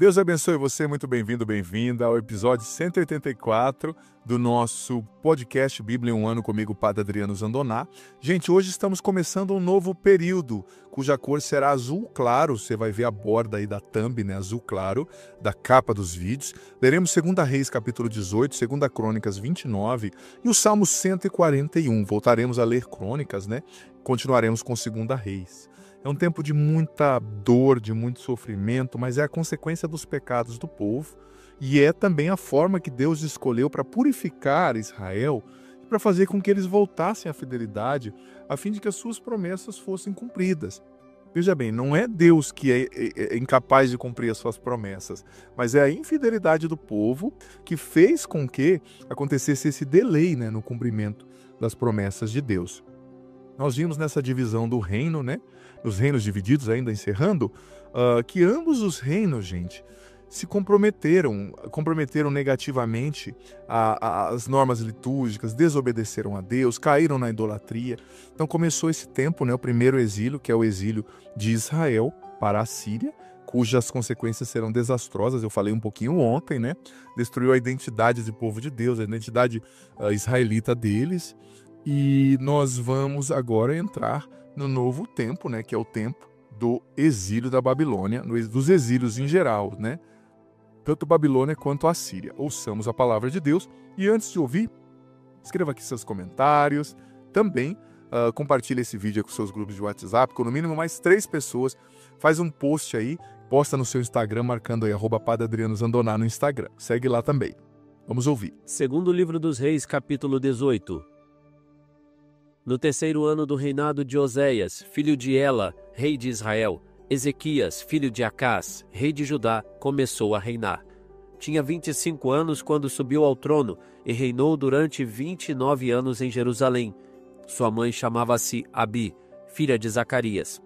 Deus abençoe você, muito bem-vindo, bem-vinda ao episódio 184 do nosso podcast Bíblia em um Ano comigo, Padre Adriano Zandoná. Gente, hoje estamos começando um novo período, cuja cor será azul claro, você vai ver a borda aí da thumb, né, azul claro, da capa dos vídeos. Leremos 2 Reis, capítulo 18, 2 Crônicas 29 e o Salmo 141. Voltaremos a ler Crônicas, né? Continuaremos com 2 Reis. É um tempo de muita dor, de muito sofrimento, mas é a consequência dos pecados do povo e é também a forma que Deus escolheu para purificar Israel e para fazer com que eles voltassem à fidelidade, a fim de que as suas promessas fossem cumpridas. Veja bem, não é Deus que é incapaz de cumprir as suas promessas, mas é a infidelidade do povo que fez com que acontecesse esse delay, né, no cumprimento das promessas de Deus. Nós vimos nessa divisão do reino, né? Os reinos divididos, ainda encerrando, que ambos os reinos, gente, se comprometeram negativamente às normas litúrgicas, desobedeceram a Deus, caíram na idolatria. Então começou esse tempo, né? O primeiro exílio, que é o exílio de Israel para a Síria, cujas consequências serão desastrosas. Eu falei um pouquinho ontem, né? Destruiu a identidade do povo de Deus, a identidade israelita deles. E nós vamos agora entrar no novo tempo, né, que é o tempo do exílio da Babilônia, dos exílios em geral, né? Tanto Babilônia quanto a Síria. Ouçamos a palavra de Deus e antes de ouvir, escreva aqui seus comentários, também compartilhe esse vídeo com seus grupos de WhatsApp, com no mínimo mais 3 pessoas, faz um post aí, posta no seu Instagram, marcando aí @Padre Adriano Zandoná no Instagram. Segue lá também. Vamos ouvir. Segundo livro dos Reis, capítulo 18. No 3º ano do reinado de Oséias, filho de Ela, rei de Israel, Ezequias, filho de Acás, rei de Judá, começou a reinar. Tinha 25 anos quando subiu ao trono e reinou durante 29 anos em Jerusalém. Sua mãe chamava-se Abi, filha de Zacarias.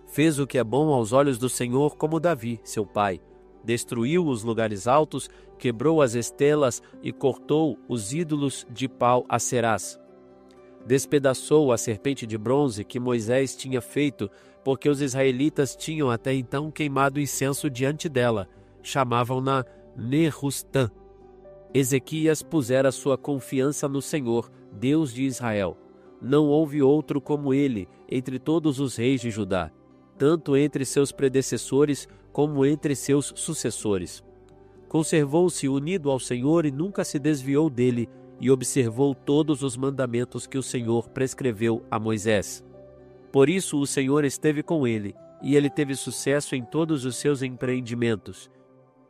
Fez o que é bom aos olhos do Senhor, como Davi, seu pai. Destruiu os lugares altos, quebrou as estelas e cortou os ídolos de pau Aserás. Despedaçou a serpente de bronze que Moisés tinha feito, porque os israelitas tinham até então queimado incenso diante dela. Chamavam-na Nerustã. Ezequias pusera sua confiança no Senhor, Deus de Israel. Não houve outro como ele entre todos os reis de Judá, tanto entre seus predecessores como entre seus sucessores. Conservou-se unido ao Senhor e nunca se desviou dele, e observou todos os mandamentos que o Senhor prescreveu a Moisés. Por isso o Senhor esteve com ele, e ele teve sucesso em todos os seus empreendimentos.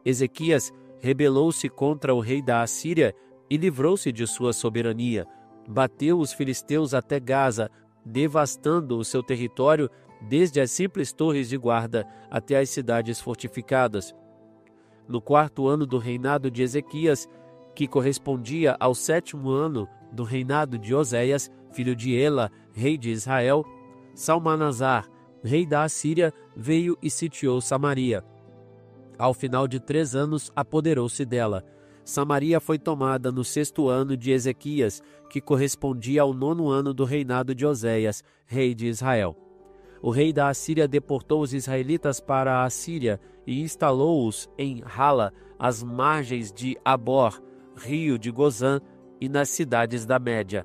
Ezequias rebelou-se contra o rei da Assíria e livrou-se de sua soberania. Bateu os filisteus até Gaza, devastando o seu território desde as simples torres de guarda até as cidades fortificadas. No 4º ano do reinado de Ezequias, que correspondia ao 7º ano do reinado de Oséias, filho de Ela, rei de Israel, Salmanasar, rei da Assíria, veio e sitiou Samaria. Ao final de 3 anos, apoderou-se dela. Samaria foi tomada no 6º ano de Ezequias, que correspondia ao 9º ano do reinado de Oséias, rei de Israel. O rei da Assíria deportou os israelitas para a Assíria e instalou-os em Hala, às margens de Abor, rio de Gozã, e nas cidades da Média.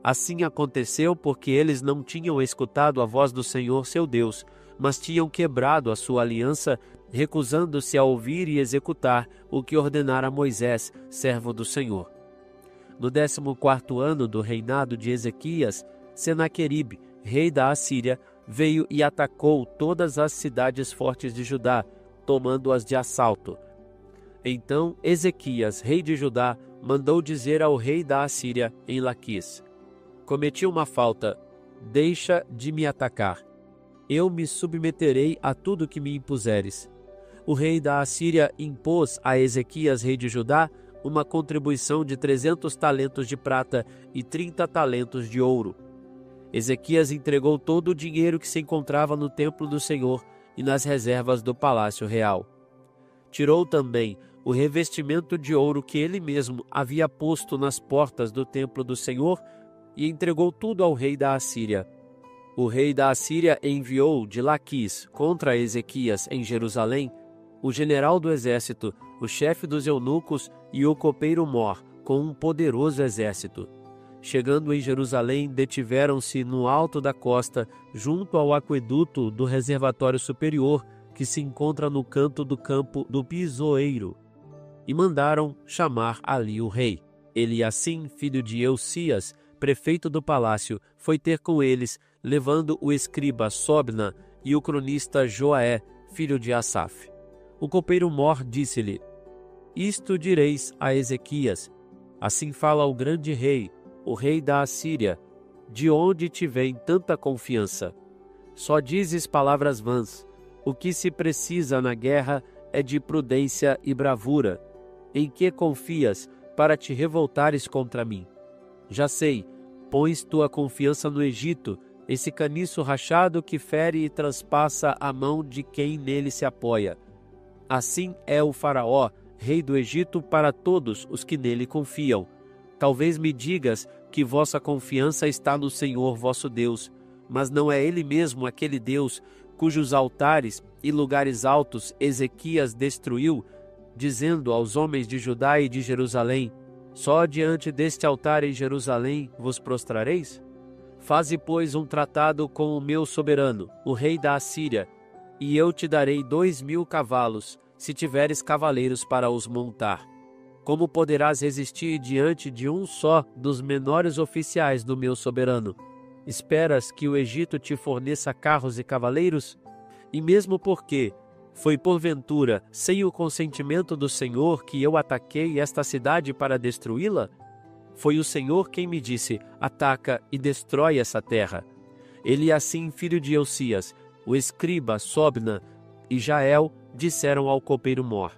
Assim aconteceu porque eles não tinham escutado a voz do Senhor seu Deus, mas tinham quebrado a sua aliança, recusando-se a ouvir e executar o que ordenara Moisés, servo do Senhor. No 14º ano do reinado de Ezequias, Senaqueribe, rei da Assíria, veio e atacou todas as cidades fortes de Judá, tomando-as de assalto. Então Ezequias, rei de Judá, mandou dizer ao rei da Assíria em Laquis: cometi uma falta, deixa de me atacar. Eu me submeterei a tudo que me impuseres. O rei da Assíria impôs a Ezequias, rei de Judá, uma contribuição de 300 talentos de prata e 30 talentos de ouro. Ezequias entregou todo o dinheiro que se encontrava no templo do Senhor e nas reservas do palácio real. Tirou também o revestimento de ouro que ele mesmo havia posto nas portas do templo do Senhor e entregou tudo ao rei da Assíria. O rei da Assíria enviou de Laquis contra Ezequias em Jerusalém o general do exército, o chefe dos eunucos e o copeiro Mor, com um poderoso exército. Chegando em Jerusalém, detiveram-se no alto da costa, junto ao aqueduto do reservatório superior, que se encontra no canto do campo do pisoeiro, e mandaram chamar ali o rei. Eliacim, filho de Eucias, prefeito do palácio, foi ter com eles, levando o escriba Sobna e o cronista Joaé, filho de Asaf. O copeiro Mor disse-lhe: Isto direis a Ezequias: Assim fala o grande rei, o rei da Assíria: De onde te vem tanta confiança? Só dizes palavras vãs. O que se precisa na guerra é de prudência e bravura. Em que confias para te revoltares contra mim? Já sei, pões tua confiança no Egito, esse caniço rachado que fere e transpassa a mão de quem nele se apoia. Assim é o faraó, rei do Egito, para todos os que nele confiam. Talvez me digas que vossa confiança está no Senhor vosso Deus, mas não é Ele mesmo aquele Deus cujos altares e lugares altos Ezequias destruiu, dizendo aos homens de Judá e de Jerusalém: Só diante deste altar em Jerusalém vos prostrareis? Faze, pois, um tratado com o meu soberano, o rei da Assíria, e eu te darei 2.000 cavalos, se tiveres cavaleiros para os montar. Como poderás resistir diante de um só dos menores oficiais do meu soberano? Esperas que o Egito te forneça carros e cavaleiros? E mesmo porque foi porventura sem o consentimento do Senhor que eu ataquei esta cidade para destruí-la? Foi o Senhor quem me disse: Ataca e destrói essa terra. Eliacim, filho de Eucias, o escriba Sobna e Jael disseram ao copeiro Mor: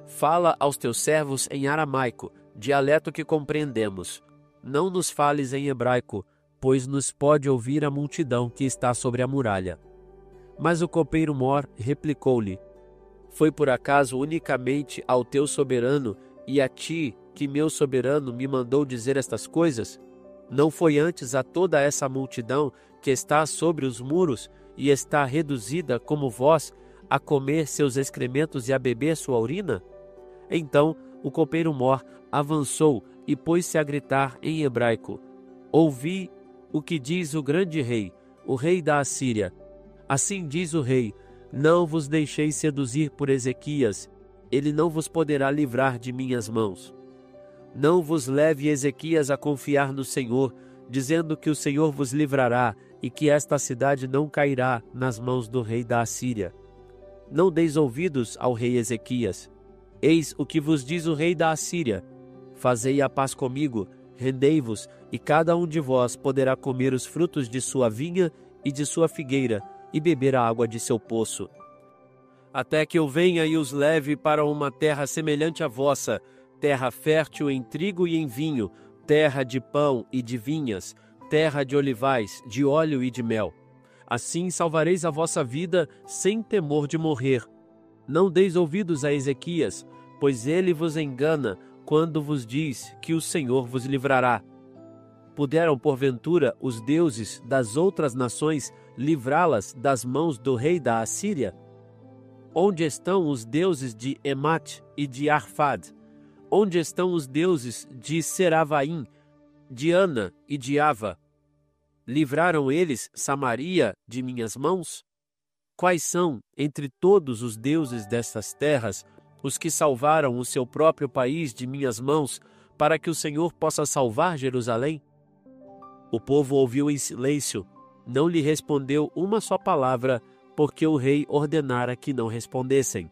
Fala aos teus servos em aramaico, dialeto que compreendemos. Não nos fales em hebraico, pois nos pode ouvir a multidão que está sobre a muralha. Mas o copeiro Mor replicou-lhe: Foi por acaso unicamente ao teu soberano e a ti que meu soberano me mandou dizer estas coisas? Não foi antes a toda essa multidão que está sobre os muros e está reduzida como vós a comer seus excrementos e a beber sua urina? Então o copeiro Mor avançou e pôs-se a gritar em hebraico: Ouvi o que diz o grande rei, o rei da Assíria. Assim diz o rei: Não vos deixeis seduzir por Ezequias, ele não vos poderá livrar de minhas mãos. Não vos leve Ezequias a confiar no Senhor, dizendo que o Senhor vos livrará e que esta cidade não cairá nas mãos do rei da Assíria. Não deis ouvidos ao rei Ezequias. Eis o que vos diz o rei da Assíria: Fazei a paz comigo, rendei-vos, e cada um de vós poderá comer os frutos de sua vinha e de sua figueira, e beber a água de seu poço. Até que eu venha e os leve para uma terra semelhante à vossa, terra fértil em trigo e em vinho, terra de pão e de vinhas, terra de olivais, de óleo e de mel. Assim salvareis a vossa vida sem temor de morrer. Não deis ouvidos a Ezequias, pois ele vos engana quando vos diz que o Senhor vos livrará. Puderam, porventura, os deuses das outras nações livrá-las das mãos do rei da Assíria? Onde estão os deuses de Emate e de Arfad? Onde estão os deuses de Seravaim, de Ana e de Ava? Livraram eles Samaria de minhas mãos? Quais são, entre todos os deuses destas terras, os que salvaram o seu próprio país de minhas mãos, para que o Senhor possa salvar Jerusalém? O povo ouviu em silêncio, não lhe respondeu uma só palavra, porque o rei ordenara que não respondessem.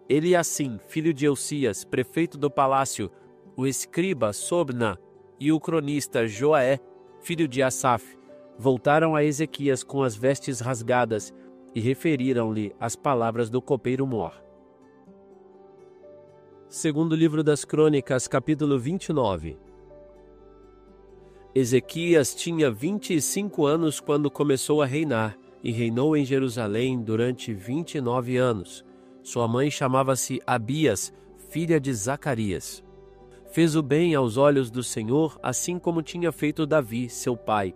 Eliacim, filho de Eucias, prefeito do palácio, o escriba Sobna e o cronista Joaé, filho de Asaf, voltaram a Ezequias com as vestes rasgadas e referiram-lhe as palavras do copeiro Mor. Segundo livro das Crônicas, capítulo 29. Ezequias tinha 25 anos quando começou a reinar, e reinou em Jerusalém durante 29 anos. Sua mãe chamava-se Abias, filha de Zacarias. Fez o bem aos olhos do Senhor, assim como tinha feito Davi, seu pai.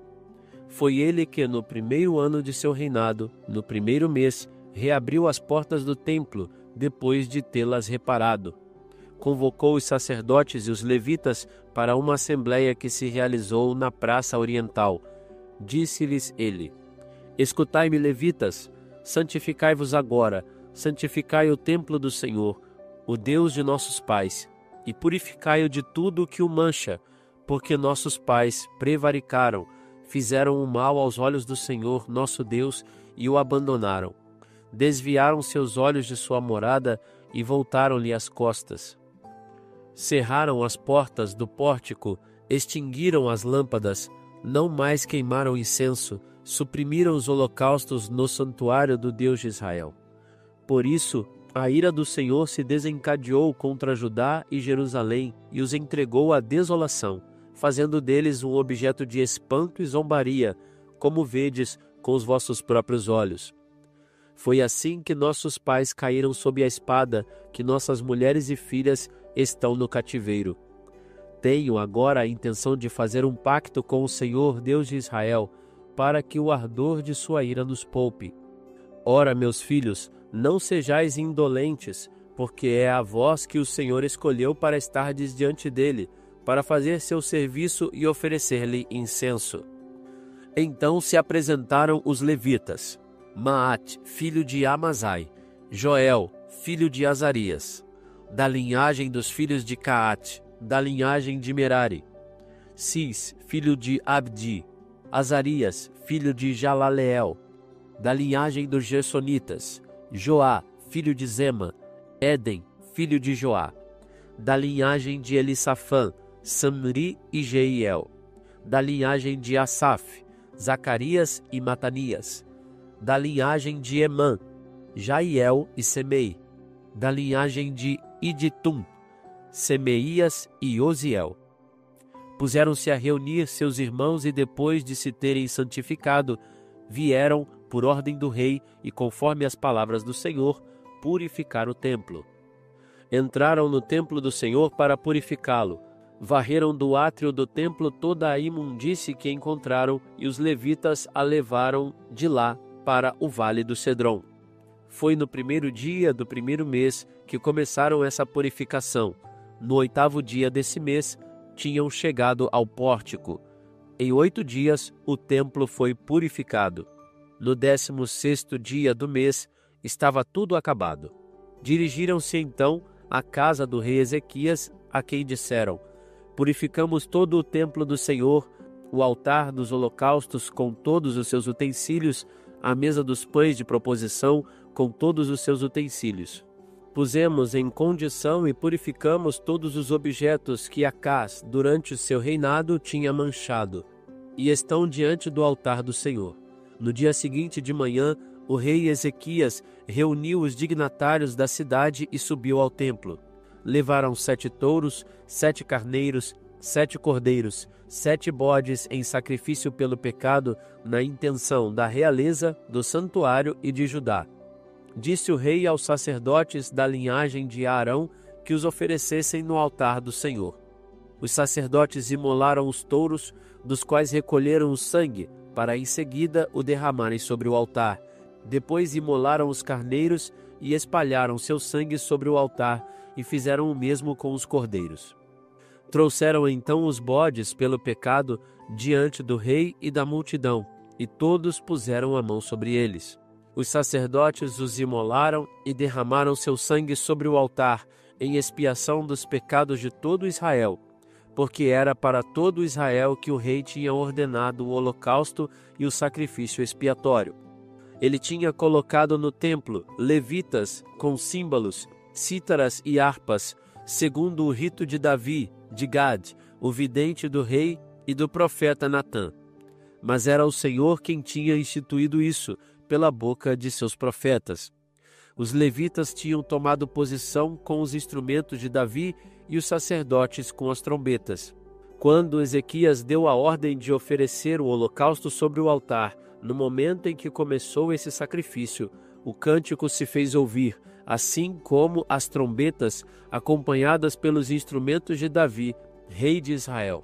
Foi ele que, no primeiro ano de seu reinado, no primeiro mês, reabriu as portas do templo, depois de tê-las reparado. Convocou os sacerdotes e os levitas para uma assembleia que se realizou na praça oriental. Disse-lhes ele: Escutai-me, levitas, santificai-vos agora, santificai o templo do Senhor, o Deus de nossos pais, e purificai-o de tudo o que o mancha, porque nossos pais prevaricaram, fizeram o mal aos olhos do Senhor, nosso Deus, e o abandonaram. Desviaram seus olhos de sua morada e voltaram-lhe as costas. Cerraram as portas do pórtico, extinguiram as lâmpadas, não mais queimaram incenso, suprimiram os holocaustos no santuário do Deus de Israel. Por isso, a ira do Senhor se desencadeou contra Judá e Jerusalém e os entregou à desolação, fazendo deles um objeto de espanto e zombaria, como vedes com os vossos próprios olhos. Foi assim que nossos pais caíram sob a espada, que nossas mulheres e filhas estão no cativeiro. Tenho agora a intenção de fazer um pacto com o Senhor, Deus de Israel, para que o ardor de sua ira nos poupe. Ora, meus filhos, não sejais indolentes, porque é a vós que o Senhor escolheu para estardes diante dele, para fazer seu serviço e oferecer-lhe incenso. Então se apresentaram os levitas: Maate, filho de Amazai, Joel, filho de Azarias, da linhagem dos filhos de Caate, da linhagem de Merari, Cis, filho de Abdi, Azarias, filho de Jalaleel, da linhagem dos Gersonitas, Joá, filho de Zema, Éden, filho de Joá, da linhagem de Elisafã, Samri e Jeiel, da linhagem de Asaf, Zacarias e Matanias, da linhagem de Emã, Jaiel e Semei, da linhagem de Iditum, Semeias e Osiel. Puseram-se a reunir seus irmãos e depois de se terem santificado, vieram, por ordem do rei e conforme as palavras do Senhor, purificar o templo. Entraram no templo do Senhor para purificá-lo, varreram do átrio do templo toda a imundície que encontraram e os levitas a levaram de lá para o vale do Cedron. Foi no primeiro dia do primeiro mês que começaram essa purificação. No 8º dia desse mês, tinham chegado ao pórtico. Em 8 dias, o templo foi purificado. No 16º dia do mês, estava tudo acabado. Dirigiram-se então à casa do rei Ezequias, a quem disseram: Purificamos todo o templo do Senhor, o altar dos holocaustos com todos os seus utensílios, a mesa dos pães de proposição com todos os seus utensílios. Pusemos em condição e purificamos todos os objetos que Acás, durante o seu reinado, tinha manchado, e estão diante do altar do Senhor. No dia seguinte de manhã, o rei Ezequias reuniu os dignatários da cidade e subiu ao templo. Levaram 7 touros, 7 carneiros, 7 cordeiros, 7 bodes em sacrifício pelo pecado, na intenção da realeza, do santuário e de Judá. Disse o rei aos sacerdotes da linhagem de Arão que os oferecessem no altar do Senhor. Os sacerdotes imolaram os touros, dos quais recolheram o sangue, para em seguida o derramarem sobre o altar. Depois imolaram os carneiros e espalharam seu sangue sobre o altar, e fizeram o mesmo com os cordeiros. Trouxeram então os bodes pelo pecado diante do rei e da multidão, e todos puseram a mão sobre eles. Os sacerdotes os imolaram e derramaram seu sangue sobre o altar, em expiação dos pecados de todo Israel, porque era para todo Israel que o rei tinha ordenado o holocausto e o sacrifício expiatório. Ele tinha colocado no templo levitas com símbolos, cítaras e harpas, segundo o rito de Davi, de Gad, o vidente do rei e do profeta Natã. Mas era o Senhor quem tinha instituído isso, pela boca de seus profetas. Os levitas tinham tomado posição com os instrumentos de Davi e os sacerdotes com as trombetas. Quando Ezequias deu a ordem de oferecer o holocausto sobre o altar, no momento em que começou esse sacrifício, o cântico se fez ouvir, assim como as trombetas, acompanhadas pelos instrumentos de Davi, rei de Israel.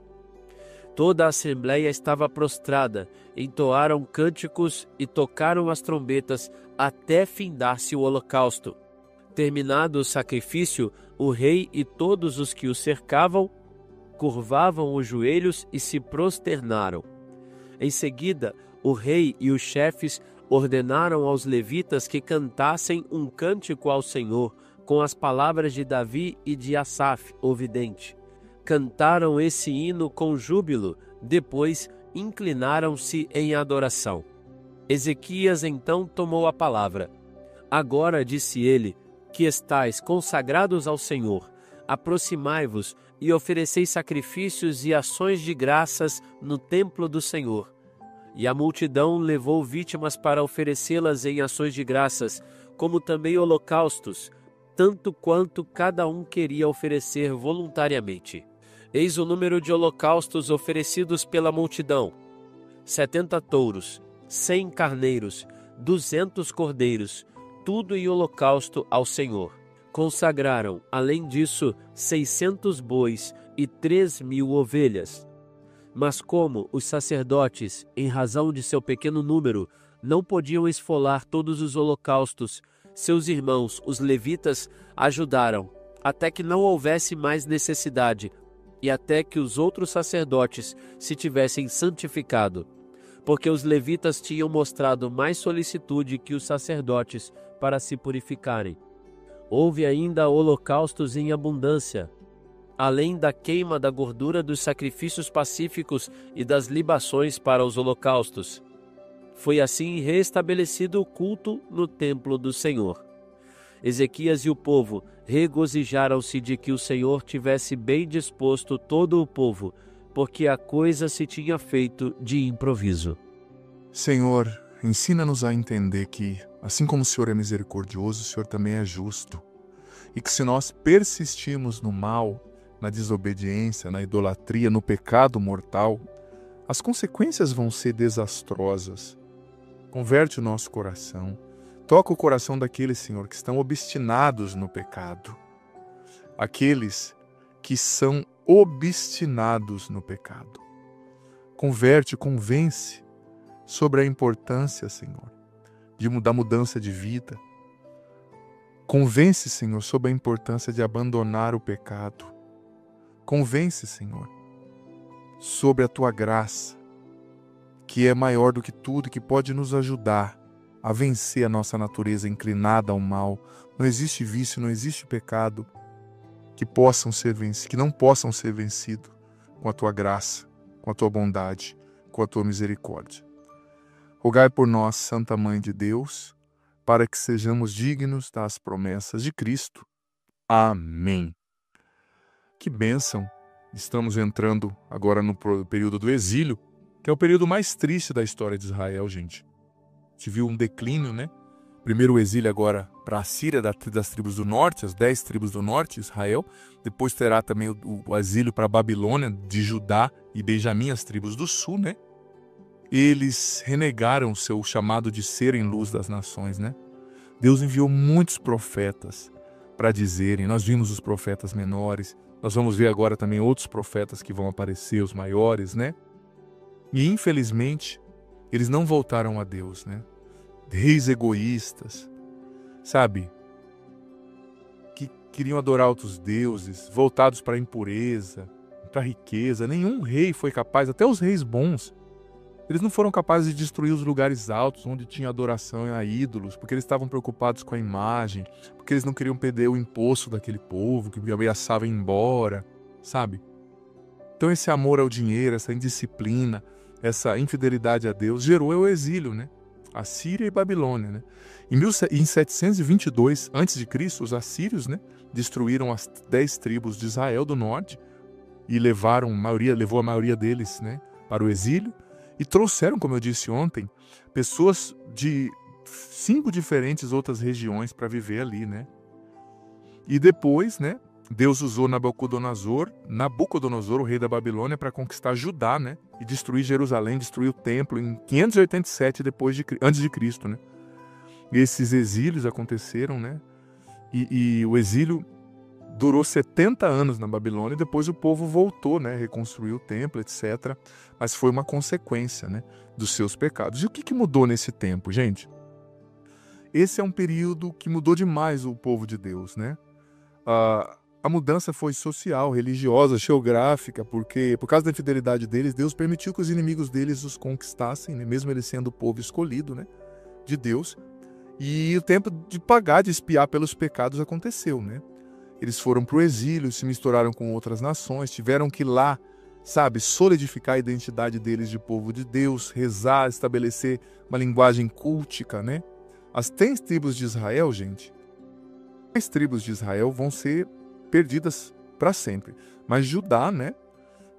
Toda a assembleia estava prostrada, entoaram cânticos e tocaram as trombetas até findar-se o holocausto. Terminado o sacrifício, o rei e todos os que o cercavam curvavam os joelhos e se prosternaram. Em seguida, o rei e os chefes ordenaram aos levitas que cantassem um cântico ao Senhor, com as palavras de Davi e de Asaf, o vidente. Cantaram esse hino com júbilo, depois inclinaram-se em adoração. Ezequias então tomou a palavra. Agora, disse ele, que estáis consagrados ao Senhor, aproximai-vos e ofereceis sacrifícios e ações de graças no templo do Senhor. E a multidão levou vítimas para oferecê-las em ações de graças, como também holocaustos, tanto quanto cada um queria oferecer voluntariamente. Eis o número de holocaustos oferecidos pela multidão: 70 touros, 100 carneiros, 200 cordeiros, tudo em holocausto ao Senhor. Consagraram, além disso, 600 bois e 3.000 ovelhas. Mas como os sacerdotes, em razão de seu pequeno número, não podiam esfolar todos os holocaustos, seus irmãos, os levitas, ajudaram, até que não houvesse mais necessidade, e até que os outros sacerdotes se tivessem santificado, porque os levitas tinham mostrado mais solicitude que os sacerdotes para se purificarem. Houve ainda holocaustos em abundância, além da queima da gordura dos sacrifícios pacíficos e das libações para os holocaustos. Foi assim restabelecido o culto no templo do Senhor. Ezequias e o povo regozijaram-se de que o Senhor tivesse bem disposto todo o povo, porque a coisa se tinha feito de improviso. Senhor, ensina-nos a entender que, assim como o Senhor é misericordioso, o Senhor também é justo. E que se nós persistirmos no mal, na desobediência, na idolatria, no pecado mortal, as consequências vão ser desastrosas. Converte o nosso coração. Toca o coração daqueles, Senhor, que estão obstinados no pecado. Aqueles que são obstinados no pecado. Converte, convence sobre a importância, Senhor, da mudança de vida. Convence, Senhor, sobre a importância de abandonar o pecado. Convence, Senhor, sobre a Tua graça, que é maior do que tudo e que pode nos ajudar a vencer a nossa natureza inclinada ao mal. Não existe vício, não existe pecado que não possam ser vencidos com a Tua graça, com a Tua bondade, com a Tua misericórdia. Rogai por nós, Santa Mãe de Deus, para que sejamos dignos das promessas de Cristo. Amém. Que bênção! Estamos entrando agora no período do exílio, que é o período mais triste da história de Israel, gente. A gente viu um declínio, né? Primeiro o exílio agora para a Síria, das tribos do norte, as 10 tribos do norte, Israel. Depois terá também o exílio para a Babilônia, de Judá e Benjamim, as tribos do sul, né? Eles renegaram o seu chamado de serem luz das nações, né? Deus enviou muitos profetas para dizerem. Nós vimos os profetas menores, nós vamos ver agora também outros profetas que vão aparecer, os maiores, né? E infelizmente, eles não voltaram a Deus, né? Reis egoístas, sabe? Que queriam adorar outros deuses, voltados para a impureza, para a riqueza. Nenhum rei foi capaz, até os reis bons, eles não foram capazes de destruir os lugares altos onde tinha adoração a ídolos, porque eles estavam preocupados com a imagem, porque eles não queriam perder o imposto daquele povo que ameaçava ir embora, sabe? Então esse amor ao dinheiro, essa indisciplina, essa infidelidade a Deus gerou o exílio, né? A Síria e Babilônia, né? Em 722 a.C., os assírios, né, destruíram as 10 tribos de Israel do norte e levou a maioria deles, né, para o exílio. E trouxeram, como eu disse ontem, pessoas de 5 diferentes outras regiões para viver ali, né? E depois, né, Deus usou Nabucodonosor, o rei da Babilônia, para conquistar Judá, né? E destruir Jerusalém, destruir o templo em 587 antes de Cristo, né? E esses exílios aconteceram, né? E o exílio durou 70 anos na Babilônia e depois o povo voltou, né? Reconstruiu o templo, etc. Mas foi uma consequência, né, dos seus pecados. E o que mudou nesse tempo, gente? esse é um período que mudou demais o povo de Deus, né? A mudança foi social, religiosa, geográfica, porque por causa da infidelidade deles, Deus permitiu que os inimigos deles os conquistassem, né? Mesmo eles sendo o povo escolhido, né? De Deus. E o tempo de pagar, de expiar pelos pecados aconteceu, né? Eles foram para o exílio, se misturaram com outras nações, tiveram que lá, solidificar a identidade deles de povo de Deus, rezar, estabelecer uma linguagem cultica, né? As 10 tribos de Israel, gente, 10 tribos de Israel vão ser perdidas para sempre. Mas Judá, né,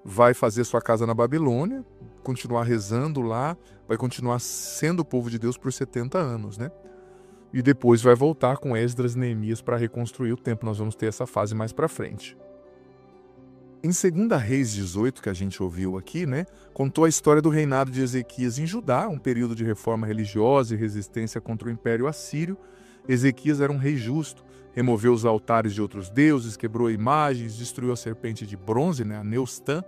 vai fazer sua casa na Babilônia, continuar rezando lá, vai continuar sendo o povo de Deus por 70 anos, né? E depois vai voltar com Esdras e Neemias para reconstruir o templo. Nós vamos ter essa fase mais para frente. Em 2 Reis 18, que a gente ouviu aqui, né, contou a história do reinado de Ezequias em Judá, um período de reforma religiosa e resistência contra o Império Assírio. Ezequias era um rei justo, removeu os altares de outros deuses, quebrou imagens, destruiu a serpente de bronze, né, a Neustã,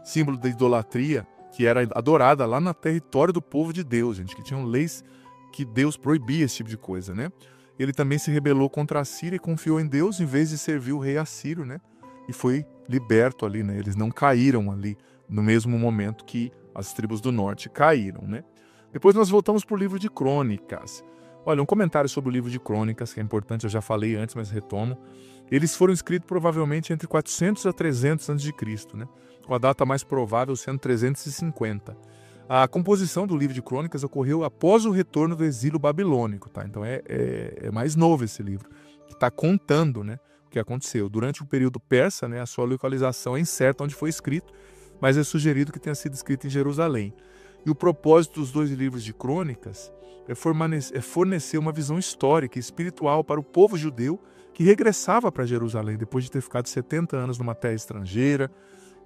símbolo da idolatria, que era adorada lá no território do povo de Deus, gente, que tinham leis que Deus proibia esse tipo de coisa, né? Ele também se rebelou contra a Síria e confiou em Deus em vez de servir o rei assírio, né? E foi liberto ali, né? Eles não caíram ali no mesmo momento que as tribos do norte caíram, né? Depois nós voltamos para o livro de Crônicas. Olha, um comentário sobre o livro de Crônicas, que é importante, eu já falei antes, mas retomo. Eles foram escritos provavelmente entre 400 a 300 a.C., né? Com a data mais provável sendo 350. A composição do livro de Crônicas ocorreu após o retorno do exílio babilônico, tá? Então é mais novo esse livro, que está contando, né, o que aconteceu. Durante o período persa, né, a sua localização é incerta onde foi escrito, mas é sugerido que tenha sido escrito em Jerusalém. E o propósito dos 2 livros de Crônicas é fornecer uma visão histórica e espiritual para o povo judeu que regressava para Jerusalém depois de ter ficado 70 anos numa terra estrangeira.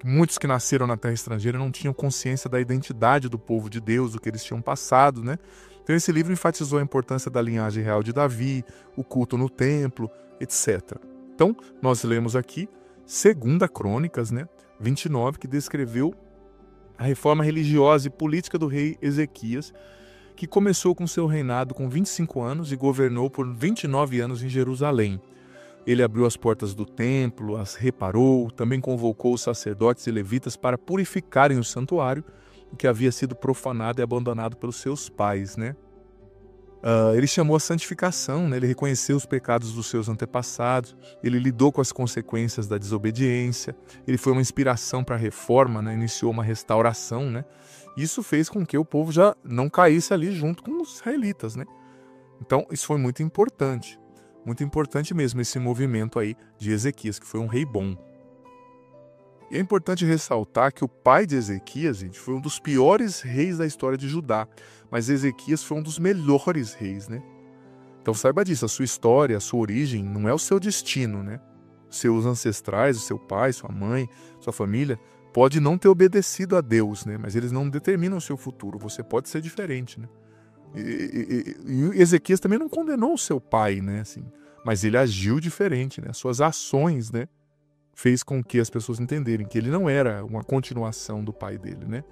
Muitos que nasceram na terra estrangeira não tinham consciência da identidade do povo de Deus, do que eles tinham passado, né? Então esse livro enfatizou a importância da linhagem real de Davi, o culto no templo, etc. Então, nós lemos aqui 2 Crônicas, né, 29, que descreveu a reforma religiosa e política do rei Ezequias, que começou com seu reinado com 25 anos e governou por 29 anos em Jerusalém. Ele abriu as portas do templo, as reparou, também convocou os sacerdotes e levitas para purificarem o santuário, que havia sido profanado e abandonado pelos seus pais, né? Ele chamou a santificação, né? Ele reconheceu os pecados dos seus antepassados, ele lidou com as consequências da desobediência, ele foi uma inspiração para a reforma, né? Iniciou uma restauração, né? Isso fez com que o povo já não caísse ali junto com os israelitas, né? Então, isso foi muito importante. Muito importante mesmo esse movimento aí de Ezequias, que foi um rei bom. E é importante ressaltar que o pai de Ezequias, gente, foi um dos piores reis da história de Judá, mas Ezequias foi um dos melhores reis, né? Então saiba disso, a sua história, a sua origem não é o seu destino, né? Seus ancestrais, o seu pai, sua mãe, sua família, pode não ter obedecido a Deus, né? Mas eles não determinam o seu futuro, você pode ser diferente, né? E Ezequias também não condenou o seu pai, né? Assim, mas ele agiu diferente, né? Suas ações, né, fez com que as pessoas entenderem que ele não era uma continuação do pai dele, né?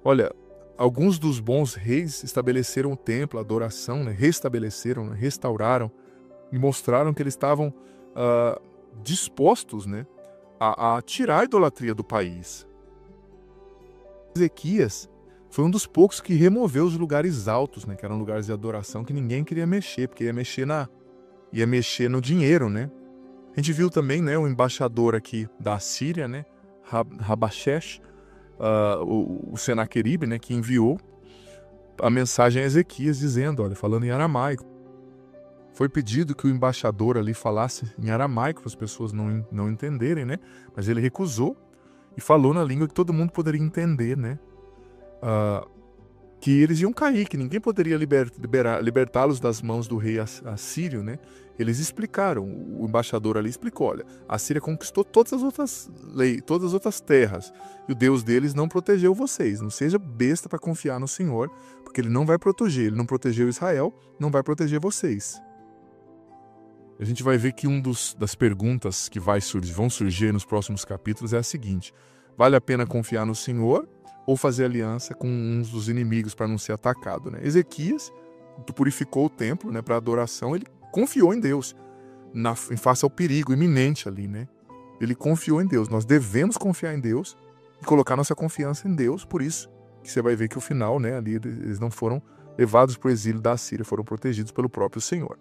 Olha, alguns dos bons reis estabeleceram o templo, a adoração, né? Restabeleceram, né? Restauraram e mostraram que eles estavam dispostos, né, a tirar a idolatria do país. Ezequias foi um dos poucos que removeu os lugares altos, né, que eram lugares de adoração que ninguém queria mexer, porque ia mexer no dinheiro, né? A gente viu também, né, o embaixador aqui da Síria, né, Rabashés, o Senaqueribe, né, que enviou a mensagem a Ezequias dizendo, olha, falando em aramaico. Foi pedido que o embaixador ali falasse em aramaico para as pessoas não entenderem, né? Mas ele recusou e falou na língua que todo mundo poderia entender, né? Que eles iam cair, que ninguém poderia libertá-los das mãos do rei assírio, né? Eles explicaram, o embaixador ali explicou, olha, a Síria conquistou todas as outras terras, e o Deus deles não protegeu vocês. Não seja besta para confiar no Senhor, porque ele não vai proteger, ele não protegeu Israel, não vai proteger vocês. A gente vai ver que das perguntas que vão surgir nos próximos capítulos é a seguinte: vale a pena confiar no Senhor ou fazer aliança com uns dos inimigos para não ser atacado, né? Ezequias purificou o templo, né, para adoração, ele confiou em Deus, em face ao perigo iminente ali, né? Ele confiou em Deus. Nós devemos confiar em Deus e colocar nossa confiança em Deus. Por isso que você vai ver que o final, né, ali eles não foram levados para o exílio da Síria, foram protegidos pelo próprio Senhor.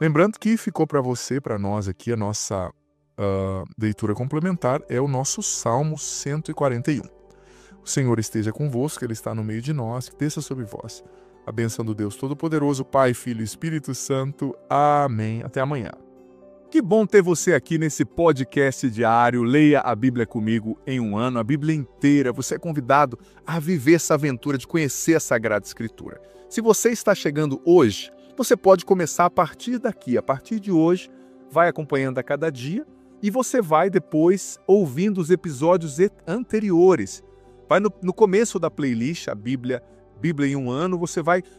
Lembrando que ficou para você, para nós aqui, a nossa leitura complementar é o nosso Salmo 141. O Senhor esteja convosco, Ele está no meio de nós, que desça sobre vós a bênção do Deus Todo-Poderoso, Pai, Filho e Espírito Santo. Amém. Até amanhã. Que bom ter você aqui nesse podcast diário. Leia a Bíblia comigo em um ano, a Bíblia inteira. Você é convidado a viver essa aventura de conhecer a Sagrada Escritura. Se você está chegando hoje, você pode começar a partir daqui. A partir de hoje, vai acompanhando a cada dia e você vai depois ouvindo os episódios anteriores. Vai no começo da playlist, a Bíblia em um ano,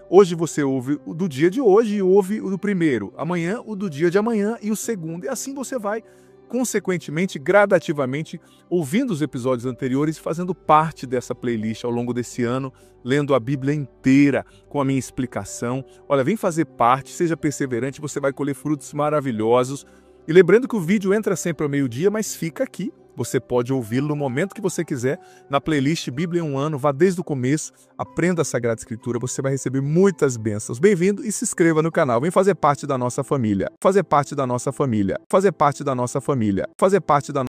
hoje você ouve o do dia de hoje e ouve o do primeiro, amanhã o do dia de amanhã e o segundo. E assim você vai, consequentemente, gradativamente, ouvindo os episódios anteriores e fazendo parte dessa playlist ao longo desse ano, lendo a Bíblia inteira com a minha explicação. Olha, vem fazer parte, seja perseverante, você vai colher frutos maravilhosos. E lembrando que o vídeo entra sempre ao meio-dia, mas fica aqui. Você pode ouvi-lo no momento que você quiser, na playlist Bíblia em um ano. Vá desde o começo, aprenda a Sagrada Escritura, você vai receber muitas bênçãos. Bem-vindo e se inscreva no canal. Vem fazer parte da nossa família. Fazer parte da nossa família. Fazer parte da nossa família. Fazer parte da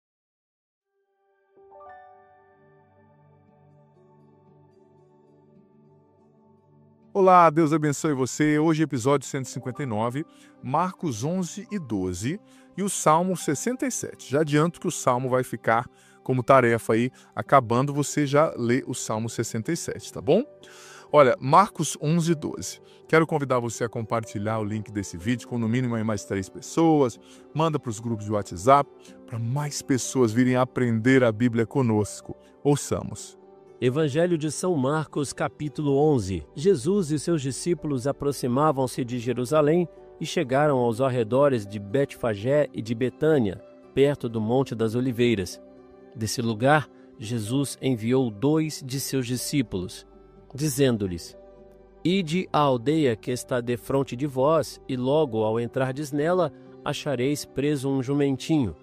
Olá, Deus abençoe você. Hoje, episódio 159, Marcos 11 e 12 e o Salmo 67. Já adianto que o Salmo vai ficar como tarefa aí, acabando, você já lê o Salmo 67, tá bom? Olha, Marcos 11 e 12. Quero convidar você a compartilhar o link desse vídeo com no mínimo aí mais 3 pessoas. Manda para os grupos de WhatsApp para mais pessoas virem aprender a Bíblia conosco. Ouçamos. Evangelho de São Marcos, capítulo 11. Jesus e seus discípulos aproximavam-se de Jerusalém e chegaram aos arredores de Betfagé e de Betânia, perto do Monte das Oliveiras. Desse lugar, Jesus enviou 2 de seus discípulos, dizendo-lhes: Ide à aldeia que está defronte de vós, e logo ao entrardes nela, achareis preso um jumentinho,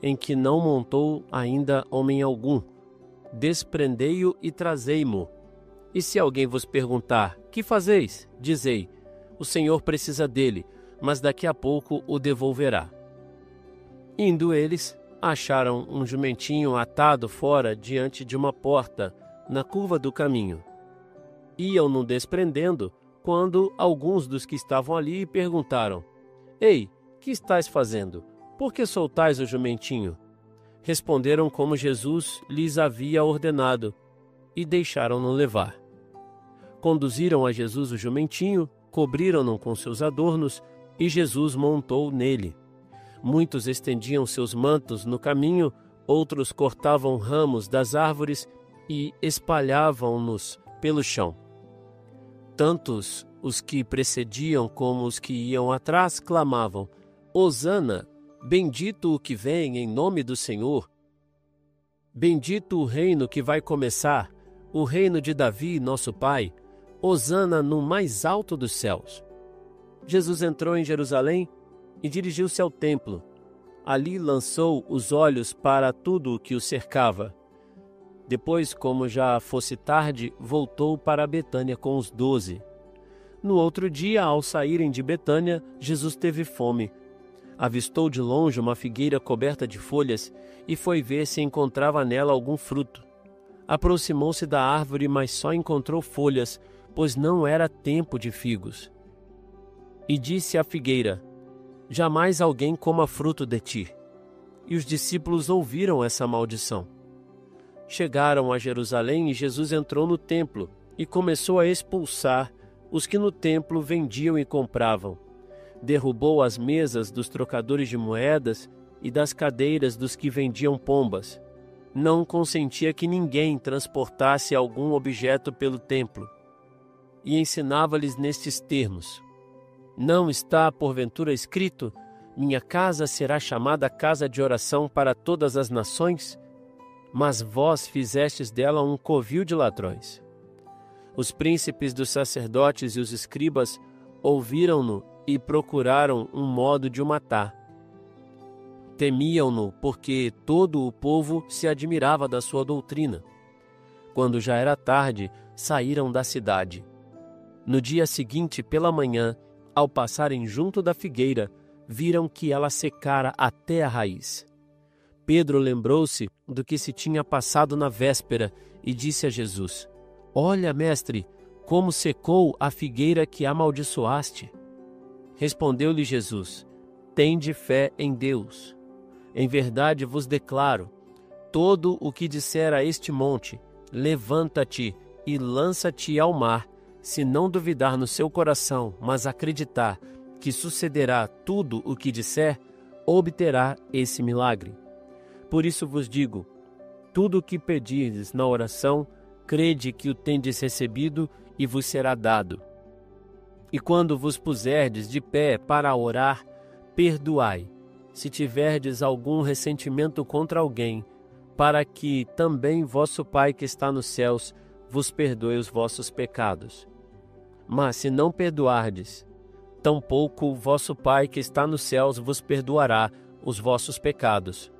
em que não montou ainda homem algum. Desprendei-o e trazei-mo. E se alguém vos perguntar: que fazeis? Dizei: o Senhor precisa dele, mas daqui a pouco o devolverá. Indo eles, acharam um jumentinho atado fora diante de uma porta, na curva do caminho. Iam-no desprendendo, quando alguns dos que estavam ali perguntaram: Ei, que estáis fazendo? Por que soltais o jumentinho? Responderam como Jesus lhes havia ordenado, e deixaram-no levar. Conduziram a Jesus o jumentinho, cobriram-no com seus adornos, e Jesus montou nele. Muitos estendiam seus mantos no caminho, outros cortavam ramos das árvores e espalhavam-nos pelo chão. Tantos os que precediam como os que iam atrás clamavam: Hosana! Bendito o que vem em nome do Senhor. Bendito o reino que vai começar, o reino de Davi, nosso pai. Hosana no mais alto dos céus. Jesus entrou em Jerusalém e dirigiu-se ao templo. Ali lançou os olhos para tudo o que o cercava. Depois, como já fosse tarde, voltou para Betânia com os 12. No outro dia, ao saírem de Betânia, Jesus teve fome. Avistou de longe uma figueira coberta de folhas e foi ver se encontrava nela algum fruto. Aproximou-se da árvore, mas só encontrou folhas, pois não era tempo de figos. E disse à figueira: Jamais alguém coma fruto de ti. E os discípulos ouviram essa maldição. Chegaram a Jerusalém e Jesus entrou no templo e começou a expulsar os que no templo vendiam e compravam. Derrubou as mesas dos trocadores de moedas e das cadeiras dos que vendiam pombas. Não consentia que ninguém transportasse algum objeto pelo templo. E ensinava-lhes nestes termos: Não está, porventura, escrito: Minha casa será chamada casa de oração para todas as nações? Mas vós fizestes dela um covil de ladrões. Os príncipes dos sacerdotes e os escribas ouviram-no e procuraram um modo de o matar. Temiam-no porque todo o povo se admirava da sua doutrina. Quando já era tarde, saíram da cidade. No dia seguinte, pela manhã, ao passarem junto da figueira, viram que ela secara até a raiz. Pedro lembrou-se do que se tinha passado na véspera e disse a Jesus: Olha, mestre, como secou a figueira que amaldiçoaste. Respondeu-lhe Jesus: Tende fé em Deus. Em verdade vos declaro, todo o que disser a este monte, levanta-te e lança-te ao mar, se não duvidar no seu coração, mas acreditar que sucederá tudo o que disser, obterá esse milagre. Por isso vos digo, tudo o que pedirdes na oração, crede que o tendes recebido e vos será dado. E quando vos puserdes de pé para orar, perdoai, se tiverdes algum ressentimento contra alguém, para que também vosso Pai que está nos céus vos perdoe os vossos pecados. Mas se não perdoardes, tampouco vosso Pai que está nos céus vos perdoará os vossos pecados.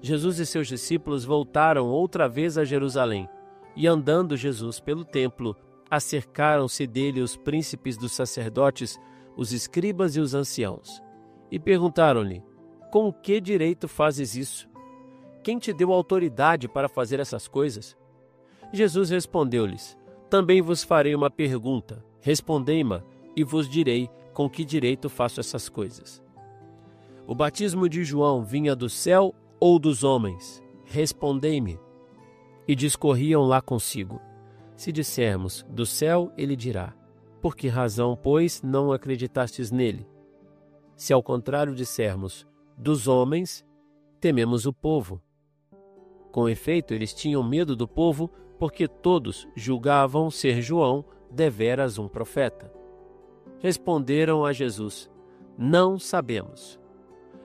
Jesus e seus discípulos voltaram outra vez a Jerusalém, e andando Jesus pelo templo, acercaram-se dele os príncipes dos sacerdotes, os escribas e os anciãos, e perguntaram-lhe: Com que direito fazes isso? Quem te deu autoridade para fazer essas coisas? Jesus respondeu-lhes: Também vos farei uma pergunta, respondei-ma, e vos direi com que direito faço essas coisas. O batismo de João vinha do céu ou dos homens? Respondei-me. E discorriam lá consigo. Se dissermos do céu, ele dirá: Por que razão, pois, não acreditastes nele? Se ao contrário dissermos dos homens, tememos o povo. Com efeito, eles tinham medo do povo, porque todos julgavam ser João deveras um profeta. Responderam a Jesus: Não sabemos.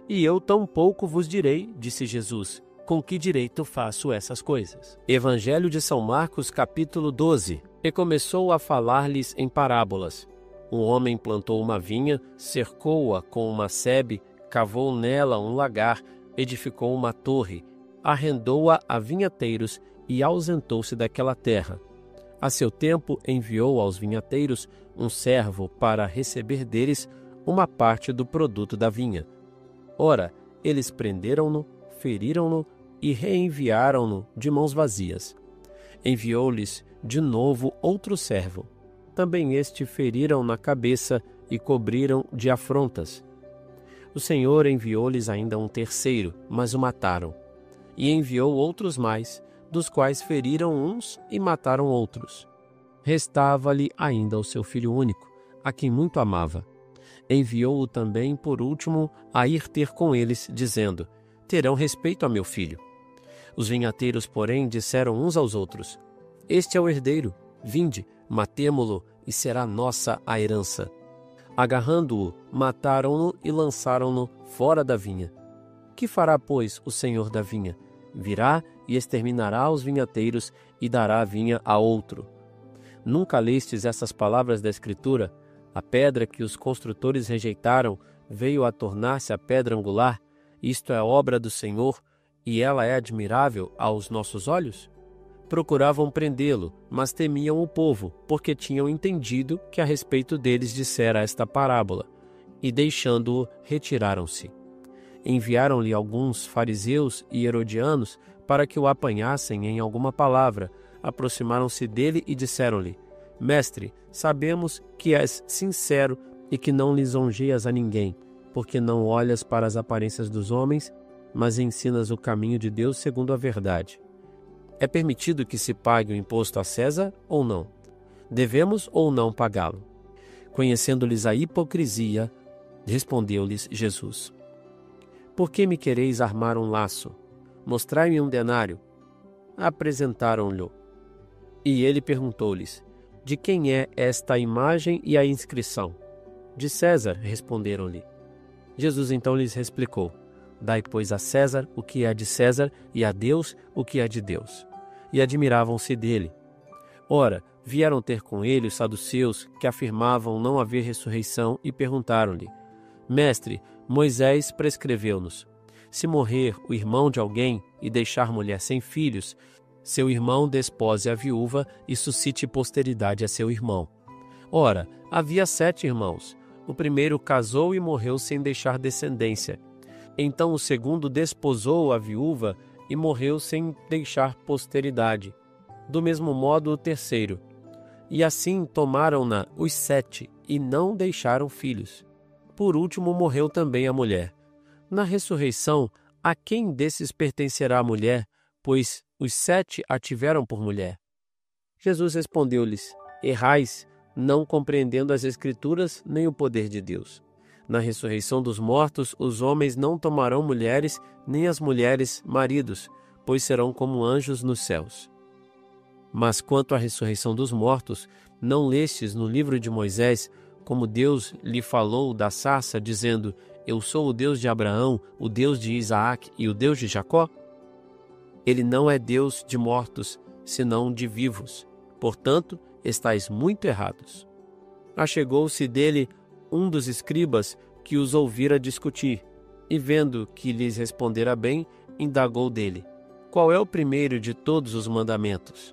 E eu tampouco vos direi, disse Jesus, com que direito faço essas coisas. Evangelho de São Marcos, capítulo 12. E começou a falar-lhes em parábolas. Um homem plantou uma vinha, cercou-a com uma sebe, cavou nela um lagar, edificou uma torre, arrendou-a a vinhateiros e ausentou-se daquela terra. A seu tempo enviou aos vinhateiros um servo para receber deles uma parte do produto da vinha. Ora, eles prenderam-no, feriram-no e reenviaram-no de mãos vazias. Enviou-lhes de novo outro servo. Também este feriram na cabeça e cobriram de afrontas. O Senhor enviou-lhes ainda um terceiro, mas o mataram. E enviou outros mais, dos quais feriram uns e mataram outros. Restava-lhe ainda o seu filho único, a quem muito amava. Enviou-o também, por último, a ir ter com eles, dizendo: Terão respeito a meu filho. Os vinhateiros, porém, disseram uns aos outros: Este é o herdeiro, vinde, matemo-lo, e será nossa a herança. Agarrando-o, mataram-no e lançaram-no fora da vinha. Que fará, pois, o senhor da vinha? Virá e exterminará os vinhateiros e dará a vinha a outro. Nunca lestes essas palavras da Escritura? A pedra que os construtores rejeitaram veio a tornar-se a pedra angular. Isto é obra do Senhor, e ela é admirável aos nossos olhos? Procuravam prendê-lo, mas temiam o povo, porque tinham entendido que a respeito deles dissera esta parábola, e deixando-o, retiraram-se. Enviaram-lhe alguns fariseus e herodianos para que o apanhassem em alguma palavra. Aproximaram-se dele e disseram-lhe: Mestre, sabemos que és sincero e que não lisonjeias a ninguém, porque não olhas para as aparências dos homens, mas ensinas o caminho de Deus segundo a verdade. É permitido que se pague o imposto a César ou não? Devemos ou não pagá-lo? Conhecendo-lhes a hipocrisia, respondeu-lhes Jesus: Por que me quereis armar um laço? Mostrai-me um denário. Apresentaram-lhe. E ele perguntou-lhes: De quem é esta imagem e a inscrição? De César, responderam-lhe. Jesus então lhes explicou: Dai, pois, a César o que é de César e a Deus o que é de Deus. E admiravam-se dele. Ora, vieram ter com ele os saduceus, que afirmavam não haver ressurreição, e perguntaram-lhe: Mestre, Moisés prescreveu-nos: se morrer o irmão de alguém e deixar mulher sem filhos, seu irmão despose a viúva e suscite posteridade a seu irmão. Ora, havia 7 irmãos. O primeiro casou e morreu sem deixar descendência. Então o segundo desposou a viúva e morreu sem deixar posteridade. Do mesmo modo o terceiro. E assim tomaram-na os 7 e não deixaram filhos. Por último morreu também a mulher. Na ressurreição, a quem desses pertencerá a mulher, pois os 7 a tiveram por mulher? Jesus respondeu-lhes: Errais, não compreendendo as Escrituras nem o poder de Deus. Na ressurreição dos mortos, os homens não tomarão mulheres, nem as mulheres maridos, pois serão como anjos nos céus. Mas quanto à ressurreição dos mortos, não lestes no livro de Moisés, como Deus lhe falou da sarça, dizendo: Eu sou o Deus de Abraão, o Deus de Isaac e o Deus de Jacó? Ele não é Deus de mortos, senão de vivos. Portanto, estáis muito errados. Achegou-se dele um dos escribas que os ouvira discutir, e vendo que lhes respondera bem, indagou dele: Qual é o primeiro de todos os mandamentos?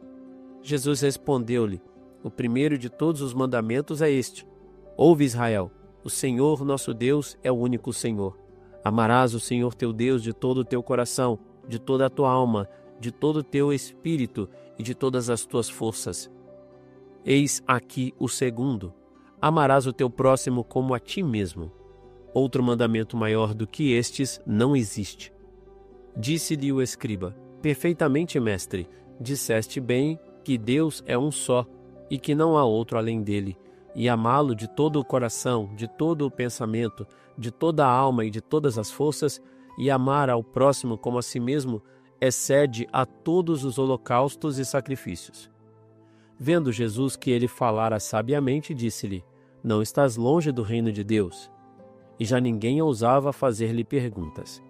Jesus respondeu-lhe: O primeiro de todos os mandamentos é este: Ouve, Israel, o Senhor nosso Deus é o único Senhor. Amarás o Senhor teu Deus de todo o teu coração, de toda a tua alma, de todo o teu espírito e de todas as tuas forças. Eis aqui o segundo: amarás o teu próximo como a ti mesmo. Outro mandamento maior do que estes não existe. Disse-lhe o escriba: Perfeitamente, mestre, disseste bem que Deus é um só e que não há outro além dele, e amá-lo de todo o coração, de todo o pensamento, de toda a alma e de todas as forças, e amar ao próximo como a si mesmo, excede a todos os holocaustos e sacrifícios. Vendo Jesus que ele falara sabiamente, disse-lhe: Não estás longe do reino de Deus. E já ninguém ousava fazer-lhe perguntas.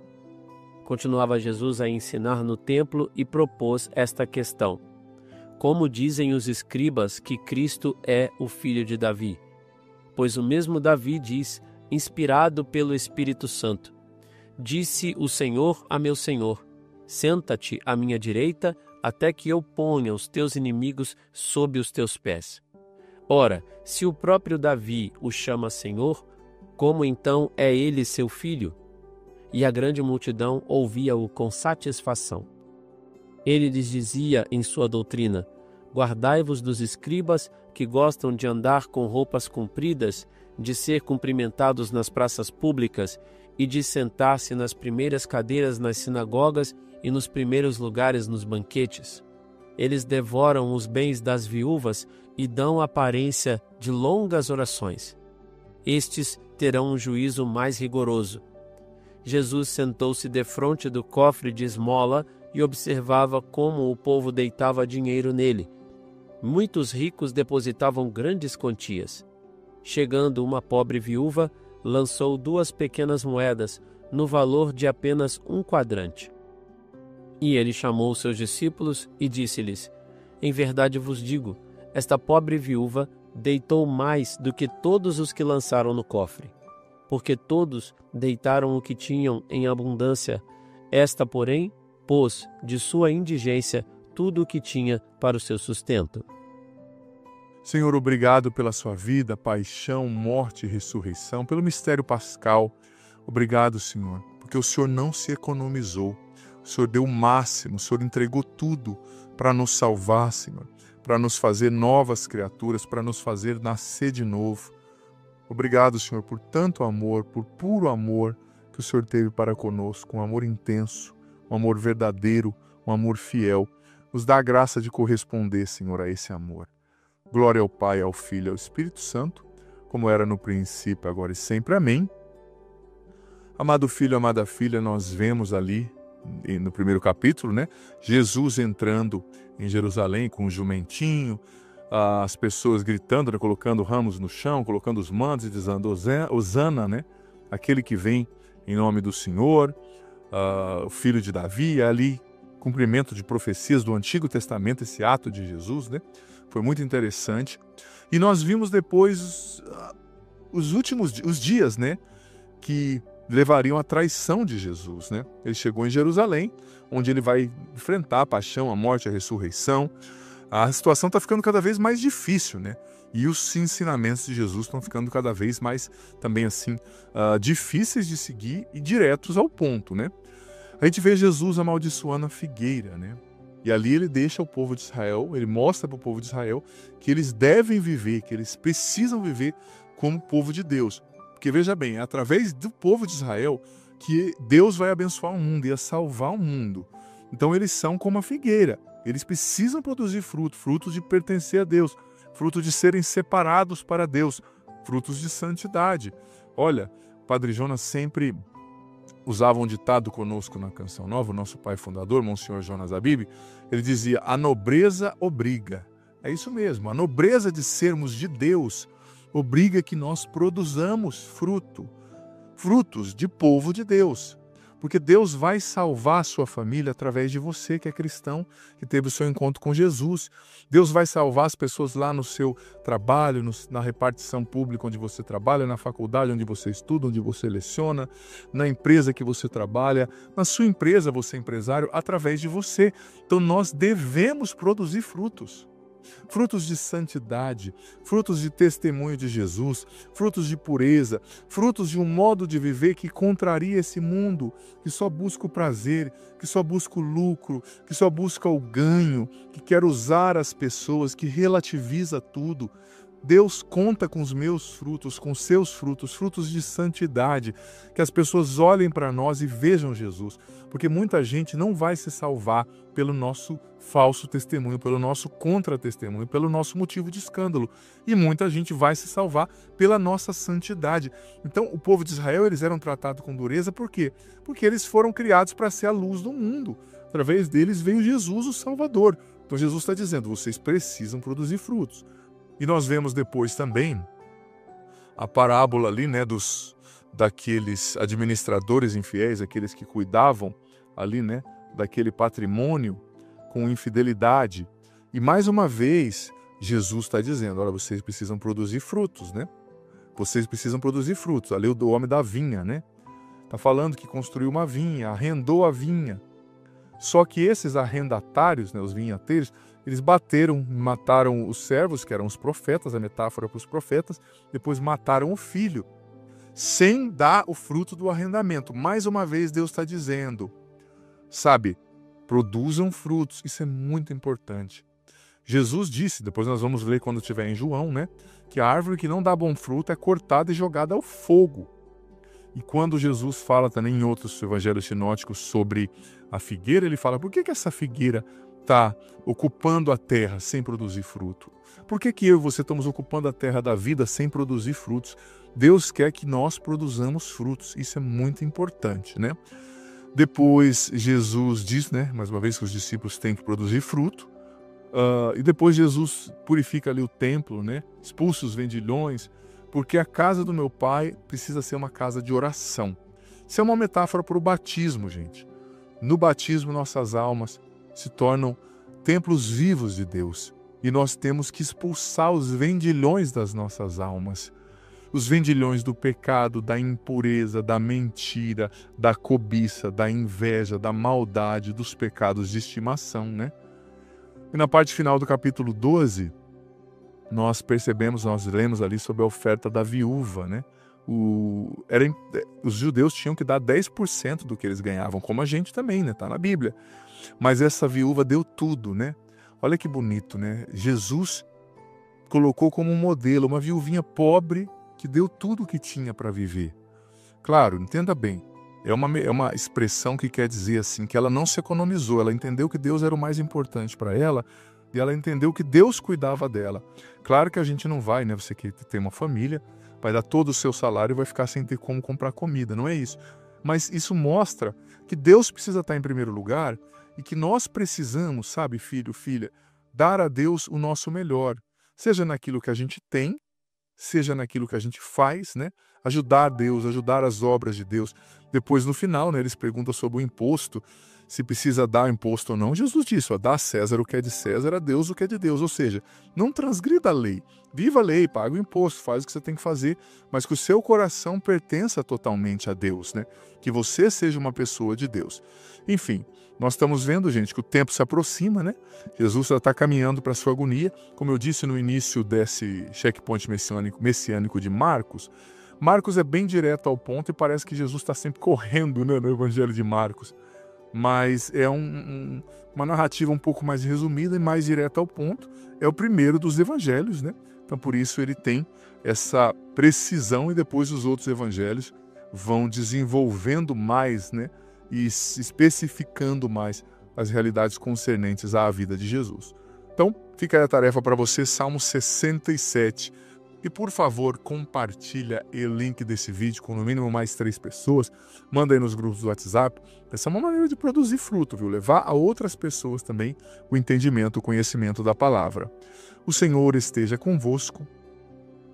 Continuava Jesus a ensinar no templo e propôs esta questão: Como dizem os escribas que Cristo é o filho de Davi? Pois o mesmo Davi diz, inspirado pelo Espírito Santo: Disse o Senhor a meu Senhor: Senta-te à minha direita, até que eu ponha os teus inimigos sob os teus pés. Ora, se o próprio Davi o chama Senhor, como então é ele seu filho? E a grande multidão ouvia-o com satisfação. Ele lhes dizia em sua doutrina: Guardai-vos dos escribas que gostam de andar com roupas compridas, de ser cumprimentados nas praças públicas e de sentar-se nas primeiras cadeiras nas sinagogas e nos primeiros lugares nos banquetes. Eles devoram os bens das viúvas e dão aparência de longas orações. Estes terão um juízo mais rigoroso. Jesus sentou-se defronte do cofre de esmola e observava como o povo deitava dinheiro nele. Muitos ricos depositavam grandes quantias. Chegando uma pobre viúva, lançou 2 pequenas moedas, no valor de apenas 1 quadrante. E ele chamou seus discípulos e disse-lhes: Em verdade vos digo, esta pobre viúva deitou mais do que todos os que lançaram no cofre. Porque todos deitaram o que tinham em abundância. Esta, porém, pôs de sua indigência tudo o que tinha para o seu sustento. Senhor, obrigado pela sua vida, paixão, morte e ressurreição, pelo mistério pascal. Obrigado, Senhor, porque o Senhor não se economizou. O Senhor deu o máximo, o Senhor entregou tudo para nos salvar, Senhor, para nos fazer novas criaturas, para nos fazer nascer de novo. Obrigado, Senhor, por tanto amor, por puro amor que o Senhor teve para conosco, um amor intenso, um amor verdadeiro, um amor fiel. Nos dá a graça de corresponder, Senhor, a esse amor. Glória ao Pai, ao Filho e ao Espírito Santo, como era no princípio, agora e sempre. Amém. Amado filho, amada filha, nós vemos ali, no primeiro capítulo, Jesus entrando em Jerusalém com um jumentinho, as pessoas gritando, colocando ramos no chão, colocando os mantos e dizendo: Hosana, aquele que vem em nome do Senhor, o filho de Davi. Ali, cumprimento de profecias do Antigo Testamento, esse ato de Jesus, Foi muito interessante. E nós vimos depois os dias, né, que levariam à traição de Jesus, né? Ele chegou em Jerusalém, onde ele vai enfrentar a paixão, a morte, a ressurreição. A situação está ficando cada vez mais difícil, né? E os ensinamentos de Jesus estão ficando cada vez mais, também assim, difíceis de seguir e diretos ao ponto, né? A gente vê Jesus amaldiçoando a figueira, né? E ali ele deixa o povo de Israel, ele mostra para o povo de Israel que eles devem viver, que eles precisam viver como povo de Deus. Porque veja bem, é através do povo de Israel que Deus vai abençoar o mundo, ia salvar o mundo. Então eles são como a figueira, eles precisam produzir frutos de pertencer a Deus, frutos de serem separados para Deus, frutos de santidade. Olha, o Padre Jonas sempre usava um ditado conosco na Canção Nova, o nosso pai fundador, Monsenhor Jonas Abib, ele dizia: a nobreza obriga. É isso mesmo, a nobreza de sermos de Deus obriga que nós produzamos frutos de povo de Deus. Porque Deus vai salvar a sua família através de você que é cristão, que teve o seu encontro com Jesus. Deus vai salvar as pessoas lá no seu trabalho, na repartição pública onde você trabalha, na faculdade onde você estuda, onde você leciona, na empresa que você trabalha, na sua empresa, você é empresário, através de você. Então nós devemos produzir frutos. Frutos de santidade, frutos de testemunho de Jesus, frutos de pureza, frutos de um modo de viver que contraria esse mundo, que só busca o prazer, que só busca o lucro, que só busca o ganho, que quer usar as pessoas, que relativiza tudo. Deus conta com os meus frutos, com seus frutos, frutos de santidade, que as pessoas olhem para nós e vejam Jesus, porque muita gente não vai se salvar pelo nosso falso testemunho, pelo nosso contra-testemunho, pelo nosso motivo de escândalo, e muita gente vai se salvar pela nossa santidade. Então, o povo de Israel, eles eram tratados com dureza, por quê? Porque eles foram criados para ser a luz do mundo. Através deles veio Jesus, o Salvador. Então, Jesus está dizendo, vocês precisam produzir frutos. E nós vemos depois também a parábola ali, né, daqueles administradores infiéis, aqueles que cuidavam ali, né, daquele patrimônio com infidelidade. E mais uma vez, Jesus está dizendo, olha, vocês precisam produzir frutos, né? Vocês precisam produzir frutos. Ali o homem da vinha, né? Está falando que construiu uma vinha, arrendou a vinha. Só que esses arrendatários, né, os vinhateiros, eles mataram os servos, que eram os profetas, a metáfora para os profetas, depois mataram o filho, sem dar o fruto do arrendamento. Mais uma vez Deus está dizendo, sabe, produzam frutos, isso é muito importante. Jesus disse, depois nós vamos ler quando estiver em João, né, que a árvore que não dá bom fruto é cortada e jogada ao fogo. E quando Jesus fala também em outros evangelhos sinóticos sobre a figueira, ele fala, por que essa figueira está ocupando a terra sem produzir fruto? Por que eu e você estamos ocupando a terra da vida sem produzir frutos? Deus quer que nós produzamos frutos, isso é muito importante, né? Depois Jesus diz, né, mais uma vez, que os discípulos têm que produzir fruto, e depois Jesus purifica ali o templo, né, expulsa os vendilhões, porque a casa do meu pai precisa ser uma casa de oração. Isso é uma metáfora para o batismo, gente. No batismo, nossas almas se tornam templos vivos de Deus. E nós temos que expulsar os vendilhões das nossas almas. Os vendilhões do pecado, da impureza, da mentira, da cobiça, da inveja, da maldade, dos pecados de estimação, né? E na parte final do capítulo 12, nós lemos ali sobre a oferta da viúva, né? Os judeus tinham que dar 10% do que eles ganhavam, como a gente também, né? Tá na Bíblia. Mas essa viúva deu tudo, né? Olha que bonito, né? Jesus colocou como um modelo uma viuvinha pobre que deu tudo o que tinha para viver. Claro, entenda bem, é uma expressão que quer dizer assim, que ela não se economizou, ela entendeu que Deus era o mais importante para ela, e ela entendeu que Deus cuidava dela. Claro que a gente não vai, né? Você que tem uma família, vai dar todo o seu salário e vai ficar sem ter como comprar comida, não é isso. Mas isso mostra que Deus precisa estar em primeiro lugar e que nós precisamos, sabe, filho, filha, dar a Deus o nosso melhor, seja naquilo que a gente tem, seja naquilo que a gente faz, né? Ajudar Deus, ajudar as obras de Deus. Depois, no final, né, eles perguntam sobre o imposto, se precisa dar imposto ou não. Jesus disse, ó, dá a César o que é de César, a Deus o que é de Deus. Ou seja, não transgrida a lei. Viva a lei, paga o imposto, faz o que você tem que fazer, mas que o seu coração pertença totalmente a Deus, né? Que você seja uma pessoa de Deus. Enfim, nós estamos vendo, gente, que o tempo se aproxima, né? Jesus já está caminhando para a sua agonia. Como eu disse no início desse checkpoint messiânico de Marcos, Marcos é bem direto ao ponto e parece que Jesus está sempre correndo, né, no Evangelho de Marcos. Mas é uma narrativa um pouco mais resumida e mais direta ao ponto. É o primeiro dos evangelhos, né? Então, por isso, ele tem essa precisão e depois os outros evangelhos vão desenvolvendo mais, né? E especificando mais as realidades concernentes à vida de Jesus. Então, fica aí a tarefa para você, Salmo 67. E, por favor, compartilha o link desse vídeo com no mínimo mais 3 pessoas. Manda aí nos grupos do WhatsApp. Essa é uma maneira de produzir fruto, viu? Levar a outras pessoas também o entendimento, o conhecimento da palavra. O Senhor esteja convosco.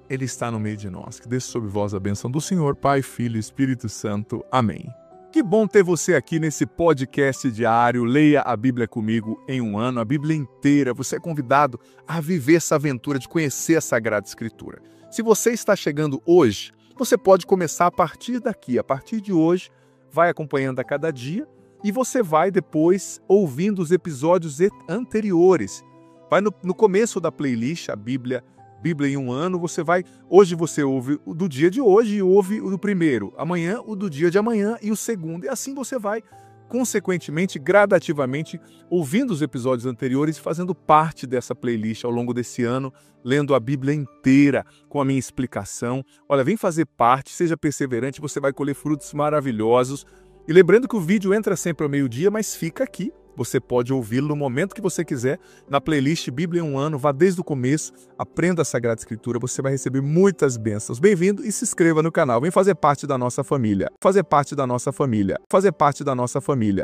Ele está no meio de nós. Que desça sobre vós a bênção do Senhor, Pai, Filho e Espírito Santo. Amém. Que bom ter você aqui nesse podcast diário. Leia a Bíblia comigo em um ano, a Bíblia inteira. Você é convidado a viver essa aventura de conhecer a Sagrada Escritura. Se você está chegando hoje, você pode começar a partir daqui. A partir de hoje, vai acompanhando a cada dia e você vai depois ouvindo os episódios anteriores. Vai no começo da playlist, a Bíblia em um ano, hoje você ouve o do dia de hoje e ouve o do primeiro, amanhã o do dia de amanhã e o segundo, e assim você vai, consequentemente, gradativamente, ouvindo os episódios anteriores e fazendo parte dessa playlist ao longo desse ano, lendo a Bíblia inteira com a minha explicação. Olha, vem fazer parte, seja perseverante, você vai colher frutos maravilhosos. E lembrando que o vídeo entra sempre ao meio-dia, mas fica aqui. Você pode ouvi-lo no momento que você quiser, na playlist Bíblia em um ano, vá desde o começo, aprenda a Sagrada Escritura, você vai receber muitas bênçãos. Bem-vindo e se inscreva no canal, vem fazer parte da nossa família, fazer parte da nossa família, fazer parte da nossa família.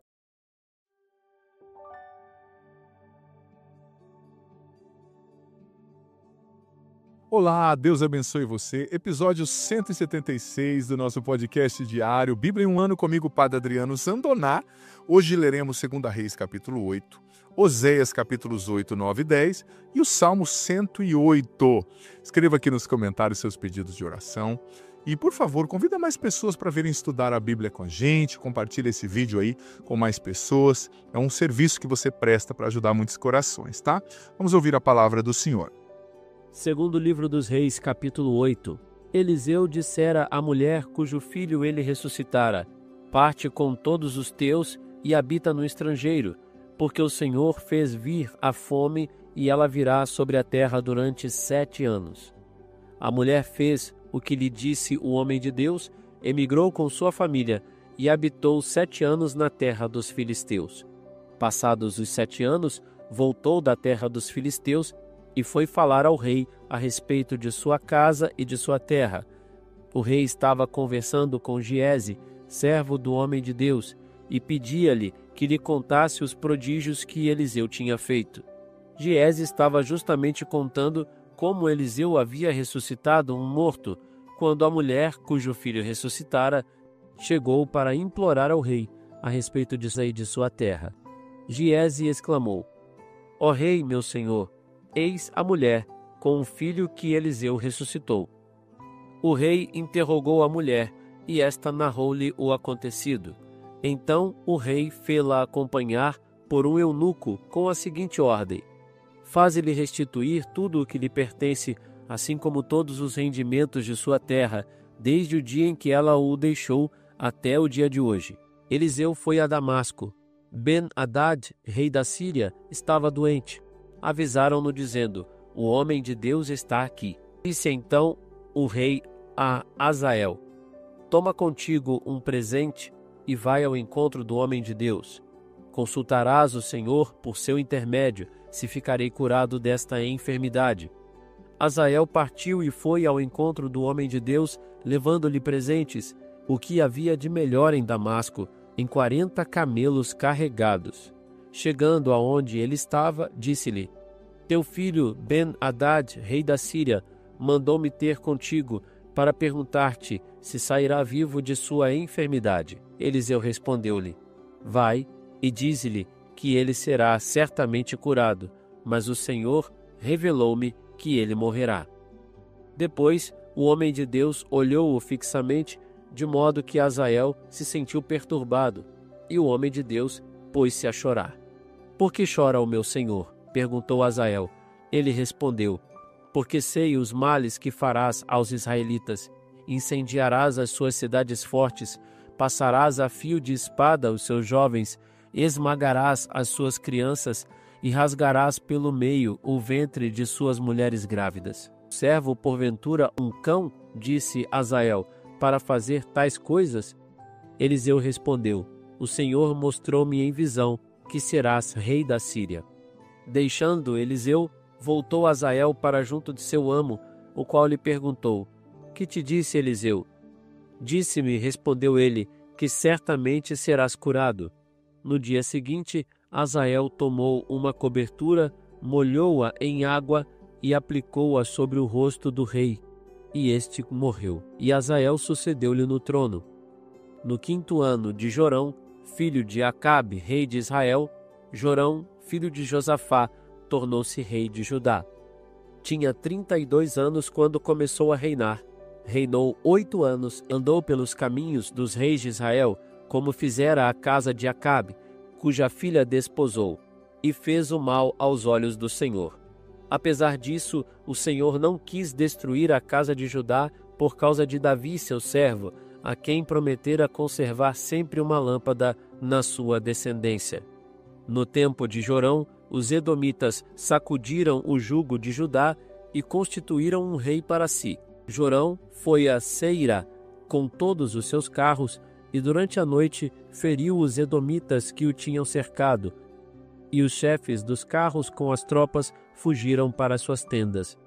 Olá, Deus abençoe você. Episódio 176 do nosso podcast diário, Bíblia em um ano, comigo, Padre Adriano Zandoná. Hoje leremos 2 Reis, capítulo 8, Oséias, capítulos 8, 9 e 10 e o Salmo 108. Escreva aqui nos comentários seus pedidos de oração. E, por favor, convida mais pessoas para virem estudar a Bíblia com a gente, compartilha esse vídeo aí com mais pessoas. É um serviço que você presta para ajudar muitos corações, tá? Vamos ouvir a palavra do Senhor. Segundo livro dos Reis, capítulo 8. Eliseu dissera à mulher cujo filho ele ressuscitara: parte com todos os teus e habita no estrangeiro, porque o Senhor fez vir a fome e ela virá sobre a terra durante 7 anos. A mulher fez o que lhe disse o homem de Deus, emigrou com sua família e habitou 7 anos na terra dos filisteus. Passados os 7 anos, voltou da terra dos filisteus e foi falar ao rei a respeito de sua casa e de sua terra. O rei estava conversando com Giese, servo do homem de Deus, e pedia-lhe que lhe contasse os prodígios que Eliseu tinha feito. Giese estava justamente contando como Eliseu havia ressuscitado um morto, quando a mulher, cujo filho ressuscitara, chegou para implorar ao rei a respeito de sair de sua terra. Giese exclamou: Ó rei, meu senhor, eis a mulher, com o filho que Eliseu ressuscitou. O rei interrogou a mulher, e esta narrou-lhe o acontecido. Então o rei fê-la acompanhar por um eunuco com a seguinte ordem: faze-lhe restituir tudo o que lhe pertence, assim como todos os rendimentos de sua terra, desde o dia em que ela o deixou até o dia de hoje. Eliseu foi a Damasco. Ben-Hadad, rei da Síria, estava doente. Avisaram-no dizendo: o homem de Deus está aqui. Disse então o rei a Azael: toma contigo um presente e vai ao encontro do homem de Deus. Consultarás o Senhor por seu intermédio, se ficarei curado desta enfermidade. Azael partiu e foi ao encontro do homem de Deus, levando-lhe presentes, o que havia de melhor em Damasco, em 40 camelos carregados. Chegando aonde ele estava, disse-lhe: teu filho Ben-Hadad, rei da Síria, mandou-me ter contigo para perguntar-te se sairá vivo de sua enfermidade. Eliseu respondeu-lhe: vai e dize-lhe que ele será certamente curado, mas o Senhor revelou-me que ele morrerá. Depois, o homem de Deus olhou-o fixamente, de modo que Azael se sentiu perturbado, e o homem de Deus pôs-se a chorar. Por que chora o meu senhor? Perguntou Azael. Ele respondeu, porque sei os males que farás aos israelitas. Incendiarás as suas cidades fortes, passarás a fio de espada os seus jovens, esmagarás as suas crianças e rasgarás pelo meio o ventre de suas mulheres grávidas. Servo porventura um cão, disse Azael, para fazer tais coisas? Eliseu respondeu, o Senhor mostrou-me em visão que serás rei da Síria. Deixando Eliseu, voltou Azael para junto de seu amo, o qual lhe perguntou, que te disse Eliseu? Disse-me, respondeu ele, que certamente serás curado. No dia seguinte, Azael tomou uma cobertura, molhou-a em água e aplicou-a sobre o rosto do rei, e este morreu. E Azael sucedeu-lhe no trono. No 5º ano de Jorão, filho de Acabe, rei de Israel, Jorão, filho de Josafá, tornou-se rei de Judá. Tinha 32 anos quando começou a reinar. Reinou 8 anos, andou pelos caminhos dos reis de Israel, como fizera a casa de Acabe, cuja filha desposou, e fez o mal aos olhos do Senhor. Apesar disso, o Senhor não quis destruir a casa de Judá por causa de Davi, seu servo, a quem prometera conservar sempre uma lâmpada na sua descendência. No tempo de Jorão, os edomitas sacudiram o jugo de Judá e constituíram um rei para si. Jorão foi a Seira com todos os seus carros e durante a noite feriu os edomitas que o tinham cercado, e os chefes dos carros com as tropas fugiram para suas tendas.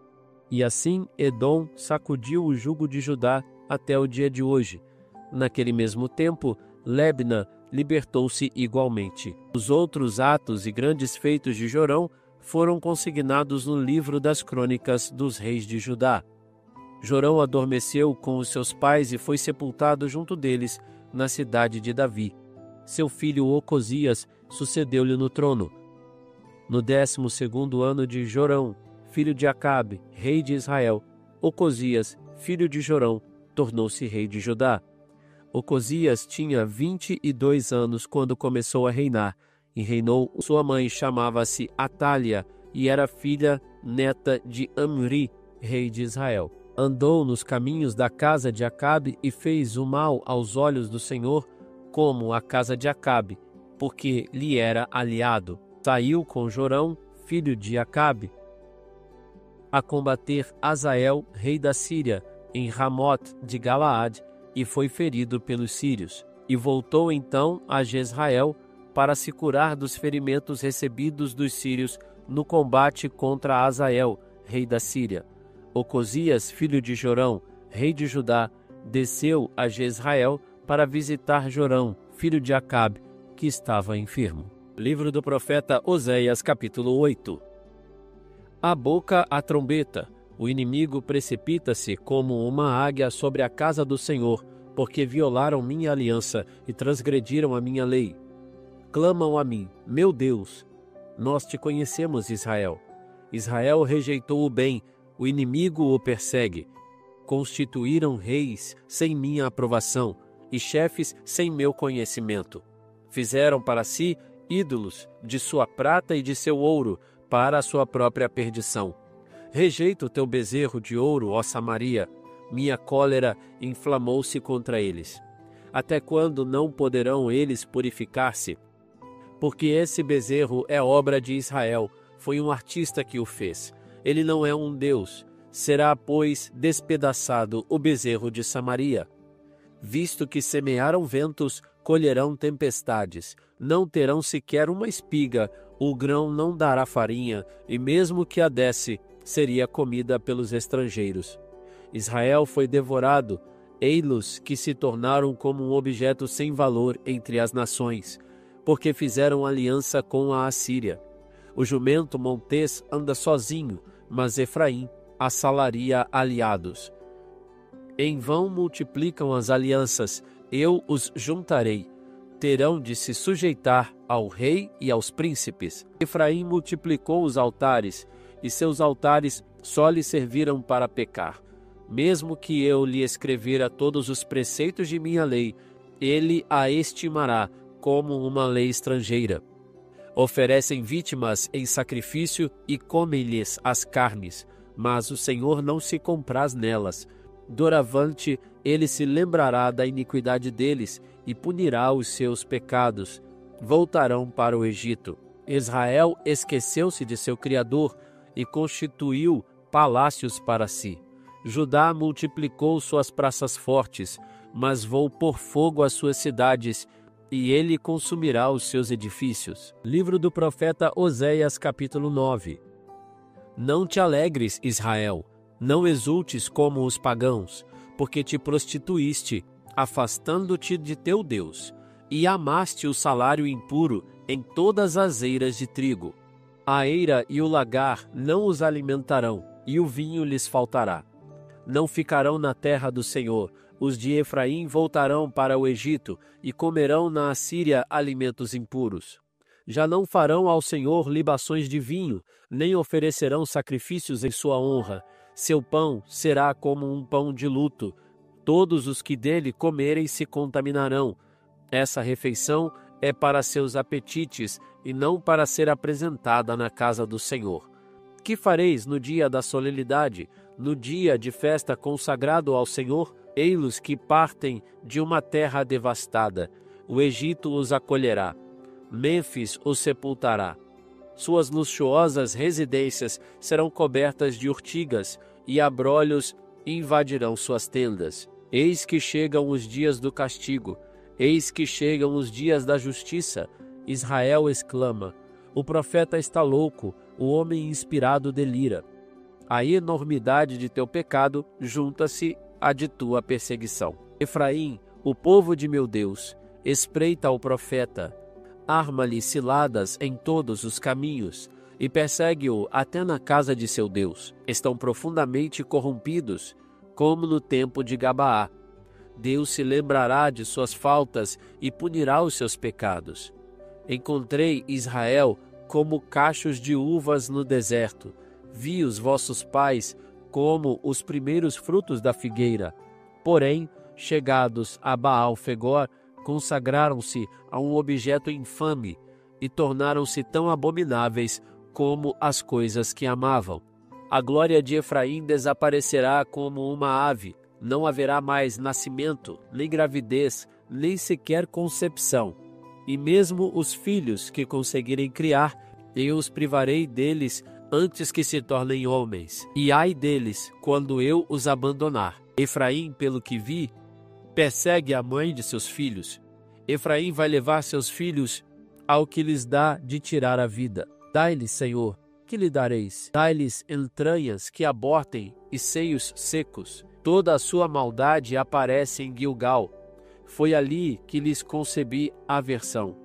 E assim Edom sacudiu o jugo de Judá até o dia de hoje. Naquele mesmo tempo, Libna libertou-se igualmente. Os outros atos e grandes feitos de Jorão foram consignados no livro das crônicas dos reis de Judá. Jorão adormeceu com os seus pais e foi sepultado junto deles na cidade de Davi. Seu filho Ocosias sucedeu-lhe no trono. No 12º ano de Jorão, filho de Acabe, rei de Israel, Ocosias, filho de Jorão, tornou-se rei de Judá. Ocosias tinha 22 anos quando começou a reinar, e reinou. Sua mãe chamava-se Atália e era filha neta de Amri, rei de Israel. Andou nos caminhos da casa de Acabe e fez o mal aos olhos do Senhor, como a casa de Acabe, porque lhe era aliado. Saiu com Jorão, filho de Acabe, a combater Hazael, rei da Síria, em Ramote de Galaade, e foi ferido pelos sírios. E voltou então a Jezrael para se curar dos ferimentos recebidos dos sírios no combate contra Hazael, rei da Síria. Ocosias, filho de Jorão, rei de Judá, desceu a Jezrael para visitar Jorão, filho de Acabe, que estava enfermo. Livro do profeta Oséias, capítulo 8. A boca a trombeta. O inimigo precipita-se como uma águia sobre a casa do Senhor, porque violaram minha aliança e transgrediram a minha lei. Clamam a mim, meu Deus. Nós te conhecemos, Israel. Israel rejeitou o bem, o inimigo o persegue. Constituíram reis sem minha aprovação e chefes sem meu conhecimento. Fizeram para si ídolos de sua prata e de seu ouro para a sua própria perdição. Rejeita o teu bezerro de ouro, ó Samaria. Minha cólera inflamou-se contra eles. Até quando não poderão eles purificar-se? Porque esse bezerro é obra de Israel, foi um artista que o fez. Ele não é um Deus. Será, pois, despedaçado o bezerro de Samaria. Visto que semearam ventos, colherão tempestades. Não terão sequer uma espiga, o grão não dará farinha, e mesmo que a desse, seria comida pelos estrangeiros. Israel foi devorado, ei-los que se tornaram como um objeto sem valor entre as nações, porque fizeram aliança com a Assíria. O jumento montês anda sozinho, mas Efraim assalaria aliados. Em vão multiplicam as alianças, eu os juntarei. terão de se sujeitar ao rei e aos príncipes. Efraim multiplicou os altares, e seus altares só lhe serviram para pecar. Mesmo que eu lhe escrevera todos os preceitos de minha lei, ele a estimará como uma lei estrangeira. Oferecem vítimas em sacrifício e comem-lhes as carnes, mas o Senhor não se compraz nelas. Doravante, ele se lembrará da iniquidade deles e punirá os seus pecados. Voltarão para o Egito. Israel esqueceu-se de seu Criador e constituiu palácios para si. Judá multiplicou suas praças fortes, mas vou pôr fogo às suas cidades, e ele consumirá os seus edifícios. Livro do profeta Oséias, capítulo 9. Não te alegres, Israel, não exultes como os pagãos, porque te prostituíste, afastando-te de teu Deus, e amaste o salário impuro em todas as eiras de trigo. A eira e o lagar não os alimentarão, e o vinho lhes faltará. Não ficarão na terra do Senhor. Os de Efraim voltarão para o Egito e comerão na Assíria alimentos impuros. Já não farão ao Senhor libações de vinho, nem oferecerão sacrifícios em sua honra. Seu pão será como um pão de luto. Todos os que dele comerem se contaminarão. Essa refeição é para seus apetites e não para ser apresentada na casa do Senhor. Que fareis no dia da solenidade, no dia de festa consagrado ao Senhor? Ei-los que partem de uma terra devastada. O Egito os acolherá. Mênfis os sepultará. Suas luxuosas residências serão cobertas de urtigas, e abrolhos invadirão suas tendas. Eis que chegam os dias do castigo. Eis que chegam os dias da justiça. Israel exclama: o profeta está louco, o homem inspirado delira. A enormidade de teu pecado junta-se à de tua perseguição. Efraim, o povo de meu Deus, espreita o profeta, arma-lhe ciladas em todos os caminhos, e persegue-o até na casa de seu Deus. Estão profundamente corrompidos, como no tempo de Gabaá. Deus se lembrará de suas faltas e punirá os seus pecados. Encontrei Israel como cachos de uvas no deserto. Vi os vossos pais como os primeiros frutos da figueira. Porém, chegados a Baal-Fegor, consagraram-se a um objeto infame e tornaram-se tão abomináveis como as coisas que amavam. A glória de Efraim desaparecerá como uma ave. Não haverá mais nascimento, nem gravidez, nem sequer concepção. E mesmo os filhos que conseguirem criar, eu os privarei deles antes que se tornem homens. E ai deles, quando eu os abandonar. Efraim, pelo que vi, persegue a mãe de seus filhos. Efraim vai levar seus filhos ao que lhes dá de tirar a vida. Dai-lhes, Senhor, que lhe dareis? Dai-lhes entranhas que abortem e seios secos. Toda a sua maldade aparece em Gilgal. Foi ali que lhes concebi aversão.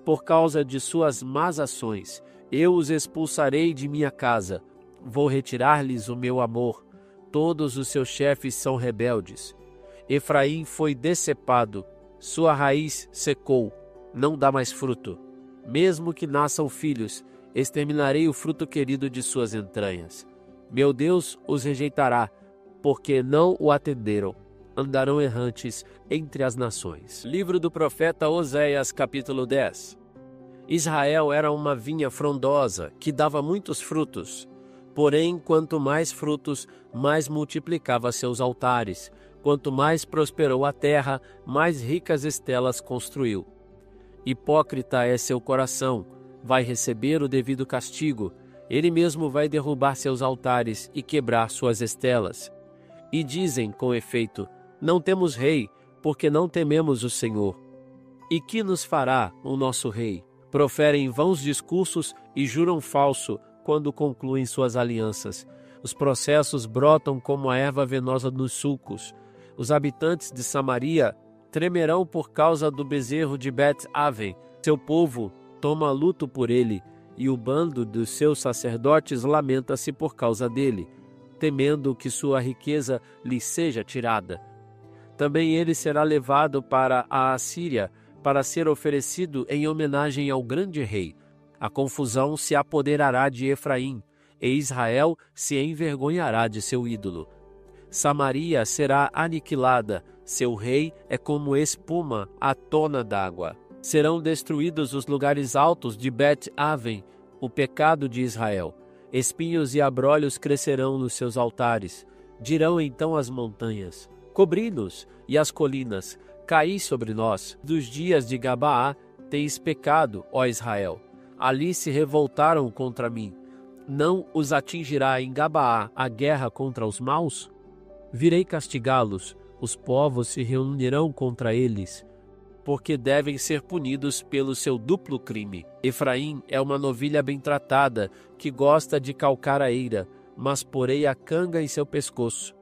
Por causa de suas más ações, eu os expulsarei de minha casa. Vou retirar-lhes o meu amor. Todos os seus chefes são rebeldes. Efraim foi decepado. Sua raiz secou. Não dá mais fruto. Mesmo que nasçam filhos, exterminarei o fruto querido de suas entranhas. Meu Deus os rejeitará, porque não o atenderam. Andarão errantes entre as nações. Livro do profeta Oséias, capítulo 10. Israel era uma vinha frondosa, que dava muitos frutos. Porém, quanto mais frutos, mais multiplicava seus altares. Quanto mais prosperou a terra, mais ricas estelas construiu. Hipócrita é seu coração, vai receber o devido castigo. Ele mesmo vai derrubar seus altares e quebrar suas estelas. E dizem, com efeito, não temos rei, porque não tememos o Senhor. E que nos fará o nosso rei? Proferem vãos discursos e juram falso quando concluem suas alianças. Os processos brotam como a erva venosa nos sulcos. Os habitantes de Samaria tremerão por causa do bezerro de Bet-Aven. Seu povo toma luto por ele, e o bando dos seus sacerdotes lamenta-se por causa dele, temendo que sua riqueza lhe seja tirada. Também ele será levado para a Assíria, para ser oferecido em homenagem ao grande rei. A confusão se apoderará de Efraim, e Israel se envergonhará de seu ídolo. Samaria será aniquilada, seu rei é como espuma à tona d'água. Serão destruídos os lugares altos de Bet-Aven, o pecado de Israel. Espinhos e abrolhos crescerão nos seus altares. Dirão então as montanhas: cobri-nos, e as colinas: caí sobre nós. Dos dias de Gabaá tens pecado, ó Israel. Ali se revoltaram contra mim. Não os atingirá em Gabaá a guerra contra os maus? Virei castigá-los, os povos se reunirão contra eles, porque devem ser punidos pelo seu duplo crime. Efraim é uma novilha bem tratada, que gosta de calcar a eira, mas porei a canga em seu pescoço.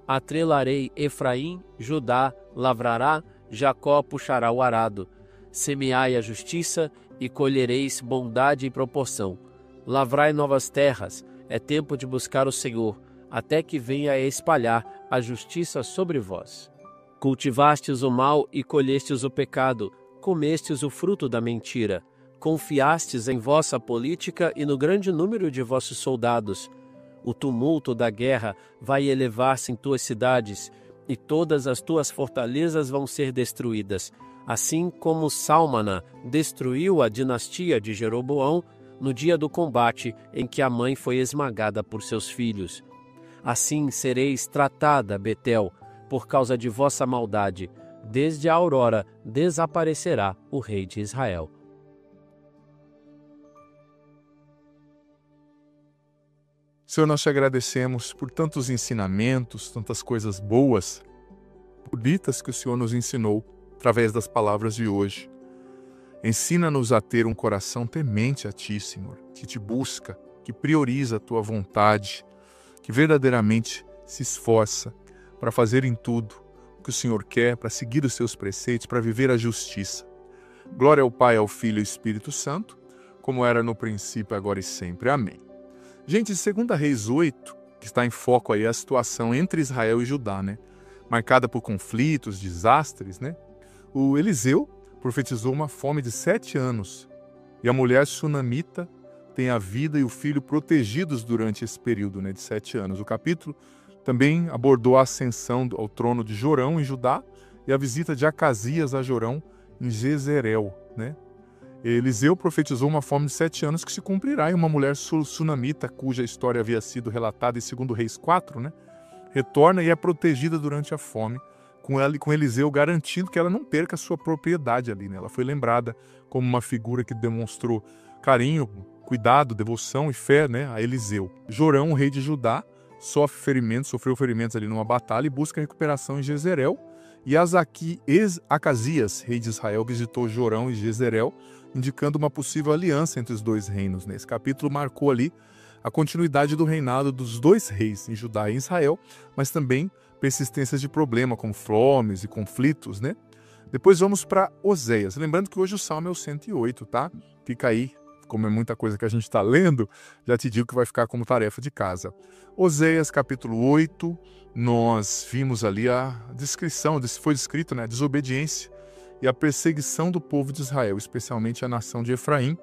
Atrelarei Efraim, Judá lavrará, Jacó puxará o arado. Semeai a justiça e colhereis bondade em proporção. Lavrai novas terras, é tempo de buscar o Senhor, até que venha a espalhar a justiça sobre vós. Cultivastes o mal e colhestes o pecado, comestes o fruto da mentira. Confiastes em vossa política e no grande número de vossos soldados. O tumulto da guerra vai elevar-se em tuas cidades, e todas as tuas fortalezas vão ser destruídas, assim como Sálmana destruiu a dinastia de Jeroboão no dia do combate em que a mãe foi esmagada por seus filhos. Assim sereis tratada, Betel, por causa de vossa maldade. Desde a aurora desaparecerá o rei de Israel. Senhor, nós te agradecemos por tantos ensinamentos, tantas coisas boas, bonitas que o Senhor nos ensinou através das palavras de hoje. Ensina-nos a ter um coração temente a Ti, Senhor, que Te busca, que prioriza a Tua vontade, que verdadeiramente se esforça para fazer em tudo o que o Senhor quer, para seguir os Seus preceitos, para viver a justiça. Glória ao Pai, ao Filho e ao Espírito Santo, como era no princípio, agora e sempre. Amém. Gente, 2 Reis 8, que está em foco aí a situação entre Israel e Judá, né? Marcada por conflitos, desastres, né? O Eliseu profetizou uma fome de 7 anos e a mulher sunamita tem a vida e o filho protegidos durante esse período, né, de 7 anos. O capítulo também abordou a ascensão ao trono de Jorão em Judá e a visita de Acasias a Jorão em Jezreel, né? Eliseu profetizou uma fome de 7 anos que se cumprirá e uma mulher sunamita, cuja história havia sido relatada em 2 Reis 4, né, retorna e é protegida durante a fome, com Eliseu garantindo que ela não perca a sua propriedade ali, né? Ela foi lembrada como uma figura que demonstrou carinho, cuidado, devoção e fé, né, a Eliseu. Jorão, rei de Judá, sofreu ferimentos ali numa batalha e busca recuperação em Jezreel. E Acasias, rei de Israel, visitou Jorão e Jezreel, indicando uma possível aliança entre os dois reinos. Esse capítulo marcou ali a continuidade do reinado dos dois reis, em Judá e em Israel, mas também persistências de problema, como fomes e conflitos, né? Depois vamos para Oséias. Lembrando que hoje o Salmo é o 108, tá? Fica aí, como é muita coisa que a gente está lendo, já te digo que vai ficar como tarefa de casa. Oséias, capítulo 8, nós vimos ali a descrição, foi descrito, né, a desobediência e a perseguição do povo de Israel, especialmente a nação de Efraim,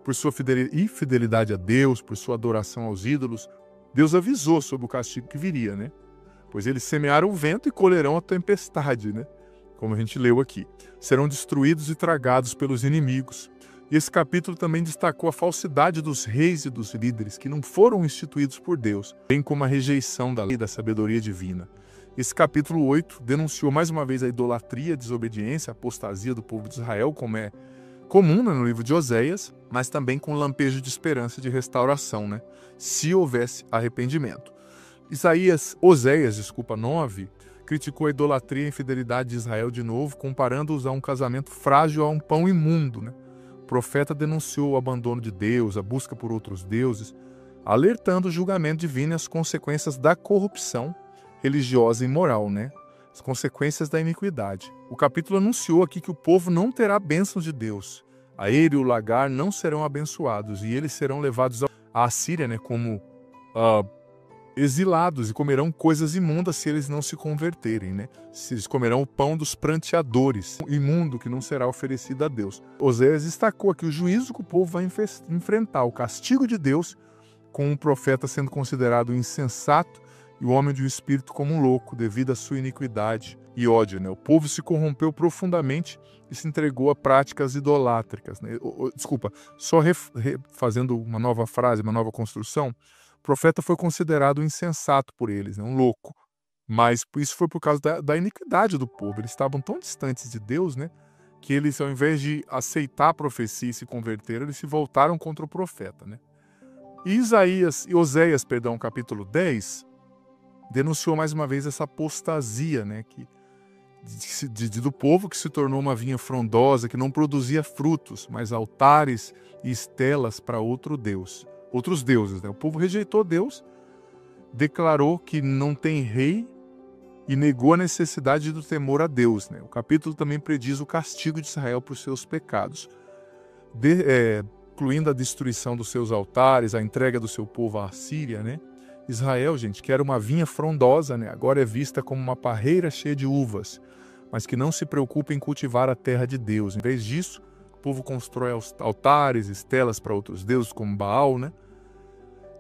por sua infidelidade a Deus, por sua adoração aos ídolos. Deus avisou sobre o castigo que viria, né? Pois eles semearam o vento e colherão a tempestade, né? Como a gente leu aqui. Serão destruídos e tragados pelos inimigos. E esse capítulo também destacou a falsidade dos reis e dos líderes, que não foram instituídos por Deus, bem como a rejeição da lei da sabedoria divina. Esse capítulo 8 denunciou mais uma vez a idolatria, a desobediência, a apostasia do povo de Israel, como é comum, né, no livro de Oséias, mas também com um lampejo de esperança de restauração, né, se houvesse arrependimento. Oséias 9, criticou a idolatria e a infidelidade de Israel de novo, comparando-os a um casamento frágil a um pão imundo, né? O profeta denunciou o abandono de Deus, a busca por outros deuses, alertando o julgamento divino e as consequências da corrupção religiosa e moral, né? As consequências da iniquidade. O capítulo anunciou aqui que o povo não terá bênçãos de Deus. A eira e o lagar não serão abençoados e eles serão levados à Assíria, né, como exilados e comerão coisas imundas se eles não se converterem, né? Se eles comerão o pão dos pranteadores, imundo que não será oferecido a Deus. Oséias destacou aqui o juízo que o povo vai enfrentar, o castigo de Deus, com o profeta sendo considerado insensato e o homem de um espírito como um louco, devido à sua iniquidade e ódio, né? O povo se corrompeu profundamente e se entregou a práticas idolátricas, né? Fazendo uma nova frase, uma nova construção, o profeta foi considerado insensato por eles, né? Um louco. Mas isso foi por causa da iniquidade do povo. Eles estavam tão distantes de Deus, né? Que eles, ao invés de aceitar a profecia e se converter, eles se voltaram contra o profeta, né? E Oséias, capítulo 10, denunciou mais uma vez essa apostasia, né, do povo que se tornou uma vinha frondosa, que não produzia frutos, mas altares e estelas para outros deuses. Né? O povo rejeitou Deus, declarou que não tem rei e negou a necessidade do temor a Deus. Né? O capítulo também prediz o castigo de Israel por seus pecados, incluindo a destruição dos seus altares, a entrega do seu povo à Assíria, né? Israel, gente, que era uma vinha frondosa, né? Agora é vista como uma parreira cheia de uvas, mas que não se preocupa em cultivar a terra de Deus. Em vez disso, o povo constrói altares, estelas para outros deuses, como Baal, né?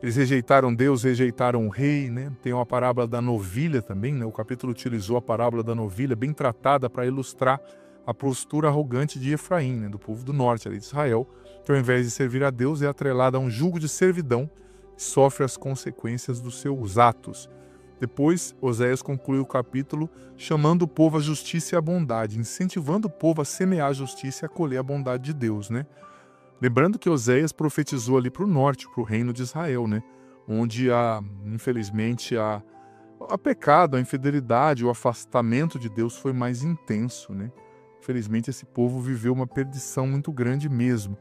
Eles rejeitaram Deus, rejeitaram o rei, né? Tem uma parábola da novilha também, né? O capítulo utilizou a parábola da novilha, bem tratada, para ilustrar a postura arrogante de Efraim, né? Do povo do norte ali de Israel, que ao invés de servir a Deus é atrelada a um jugo de servidão, sofre as consequências dos seus atos. Depois, Oséias conclui o capítulo chamando o povo à justiça e à bondade, incentivando o povo a semear a justiça e a colher a bondade de Deus, né? Lembrando que Oséias profetizou ali para o norte, para o reino de Israel, né? Onde, infelizmente, a pecado, a infidelidade, o afastamento de Deus foi mais intenso, né? Infelizmente, esse povo viveu uma perdição muito grande mesmo.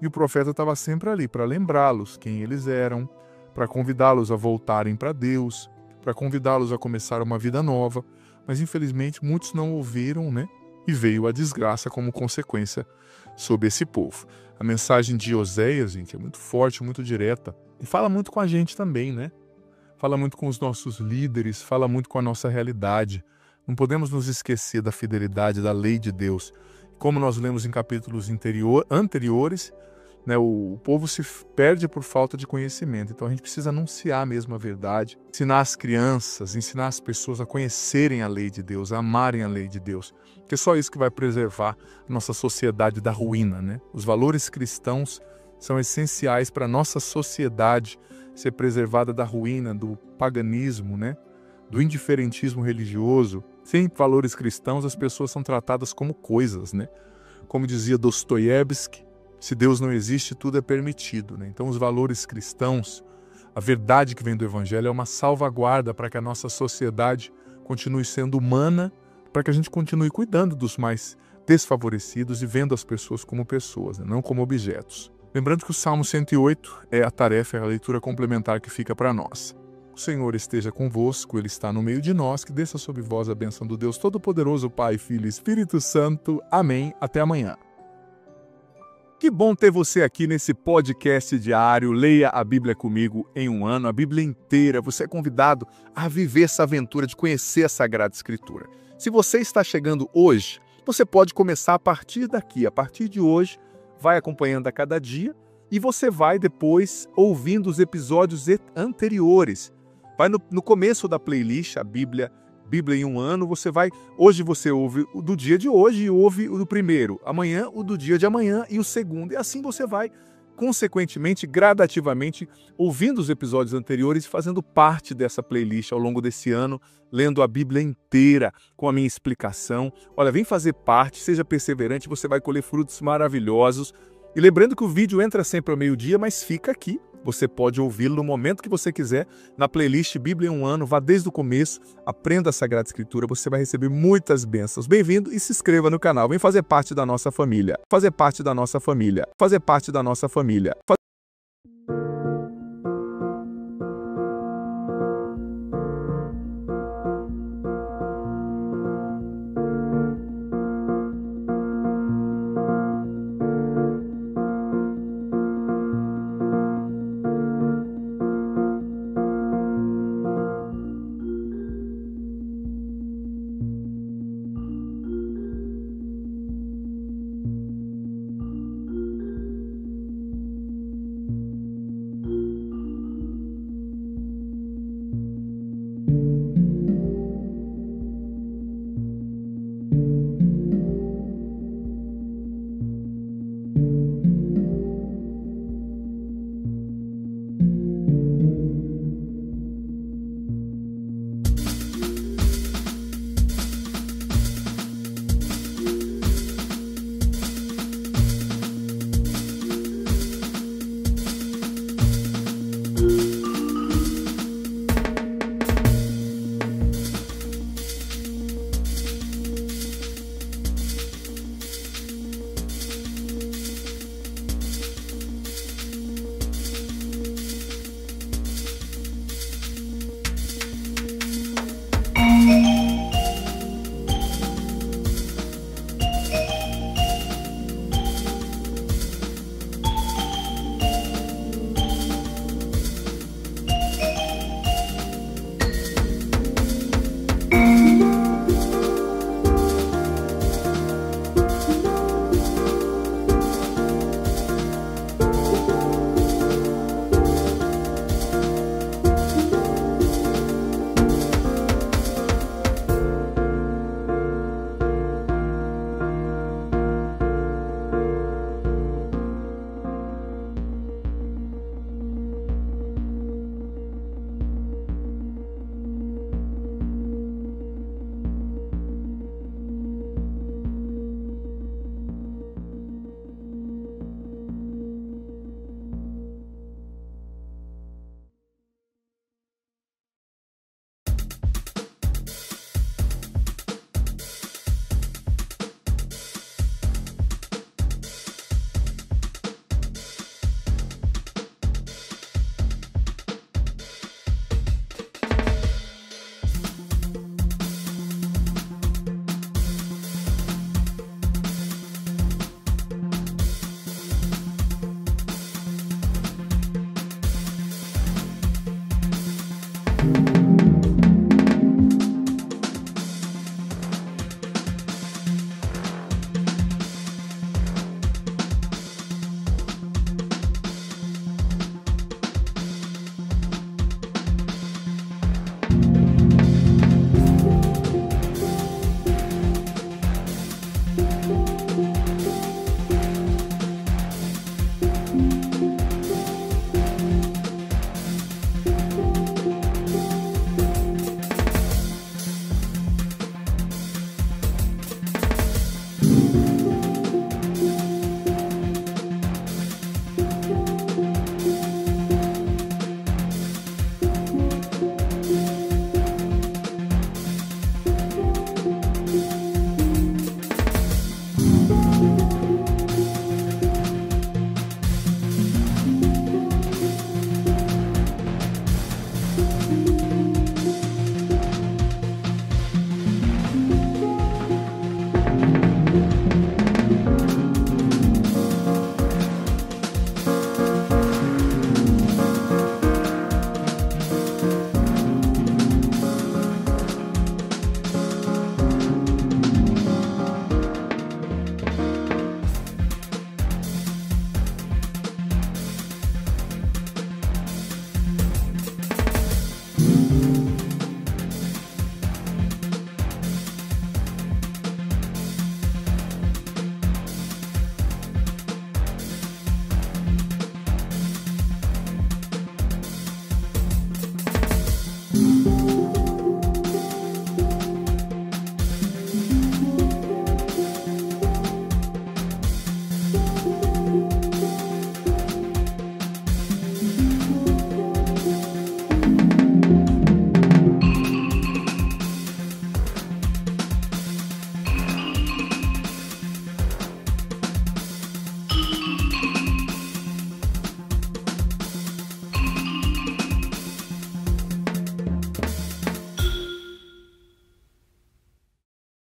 E o profeta estava sempre ali para lembrá-los quem eles eram, para convidá-los a voltarem para Deus, para convidá-los a começar uma vida nova. Mas, infelizmente, muitos não ouviram, né? E veio a desgraça como consequência sobre esse povo. A mensagem de Oséias, gente, é muito forte, muito direta. E fala muito com a gente também, né? Fala muito com os nossos líderes, fala muito com a nossa realidade. Não podemos nos esquecer da fidelidade da lei de Deus. Como nós lemos em capítulos anteriores, né, o povo se perde por falta de conhecimento. Então a gente precisa anunciar mesmo a verdade, ensinar as crianças, ensinar as pessoas a conhecerem a lei de Deus, a amarem a lei de Deus. Porque é só isso que vai preservar a nossa sociedade da ruína, né? Os valores cristãos são essenciais para a nossa sociedade ser preservada da ruína, do paganismo, né? Do indiferentismo religioso. Sem valores cristãos, as pessoas são tratadas como coisas, né? Como dizia Dostoiévski, se Deus não existe, tudo é permitido, né? Então, os valores cristãos, a verdade que vem do Evangelho é uma salvaguarda para que a nossa sociedade continue sendo humana, para que a gente continue cuidando dos mais desfavorecidos e vendo as pessoas como pessoas, né? Não como objetos. Lembrando que o Salmo 108 é a tarefa, é a leitura complementar que fica para nós. O Senhor esteja convosco, Ele está no meio de nós, que desça sobre vós a bênção do Deus Todo-Poderoso, Pai, Filho e Espírito Santo. Amém. Até amanhã. Que bom ter você aqui nesse podcast diário. Leia a Bíblia comigo em um ano, a Bíblia inteira. Você é convidado a viver essa aventura de conhecer a Sagrada Escritura. Se você está chegando hoje, você pode começar a partir daqui. A partir de hoje, vai acompanhando a cada dia e você vai depois ouvindo os episódios anteriores. Vai no começo da playlist, a Bíblia em um ano, hoje você ouve o do dia de hoje e ouve o do primeiro, amanhã o do dia de amanhã e o segundo. E assim você vai, consequentemente, gradativamente, ouvindo os episódios anteriores e fazendo parte dessa playlist ao longo desse ano, lendo a Bíblia inteira com a minha explicação. Olha, vem fazer parte, seja perseverante, você vai colher frutos maravilhosos. E lembrando que o vídeo entra sempre ao meio-dia, mas fica aqui. Você pode ouvi-lo no momento que você quiser, na playlist Bíblia em um ano, vá desde o começo, aprenda a Sagrada Escritura, você vai receber muitas bênçãos. Bem-vindo e se inscreva no canal, vem fazer parte da nossa família, fazer parte da nossa família, fazer parte da nossa família.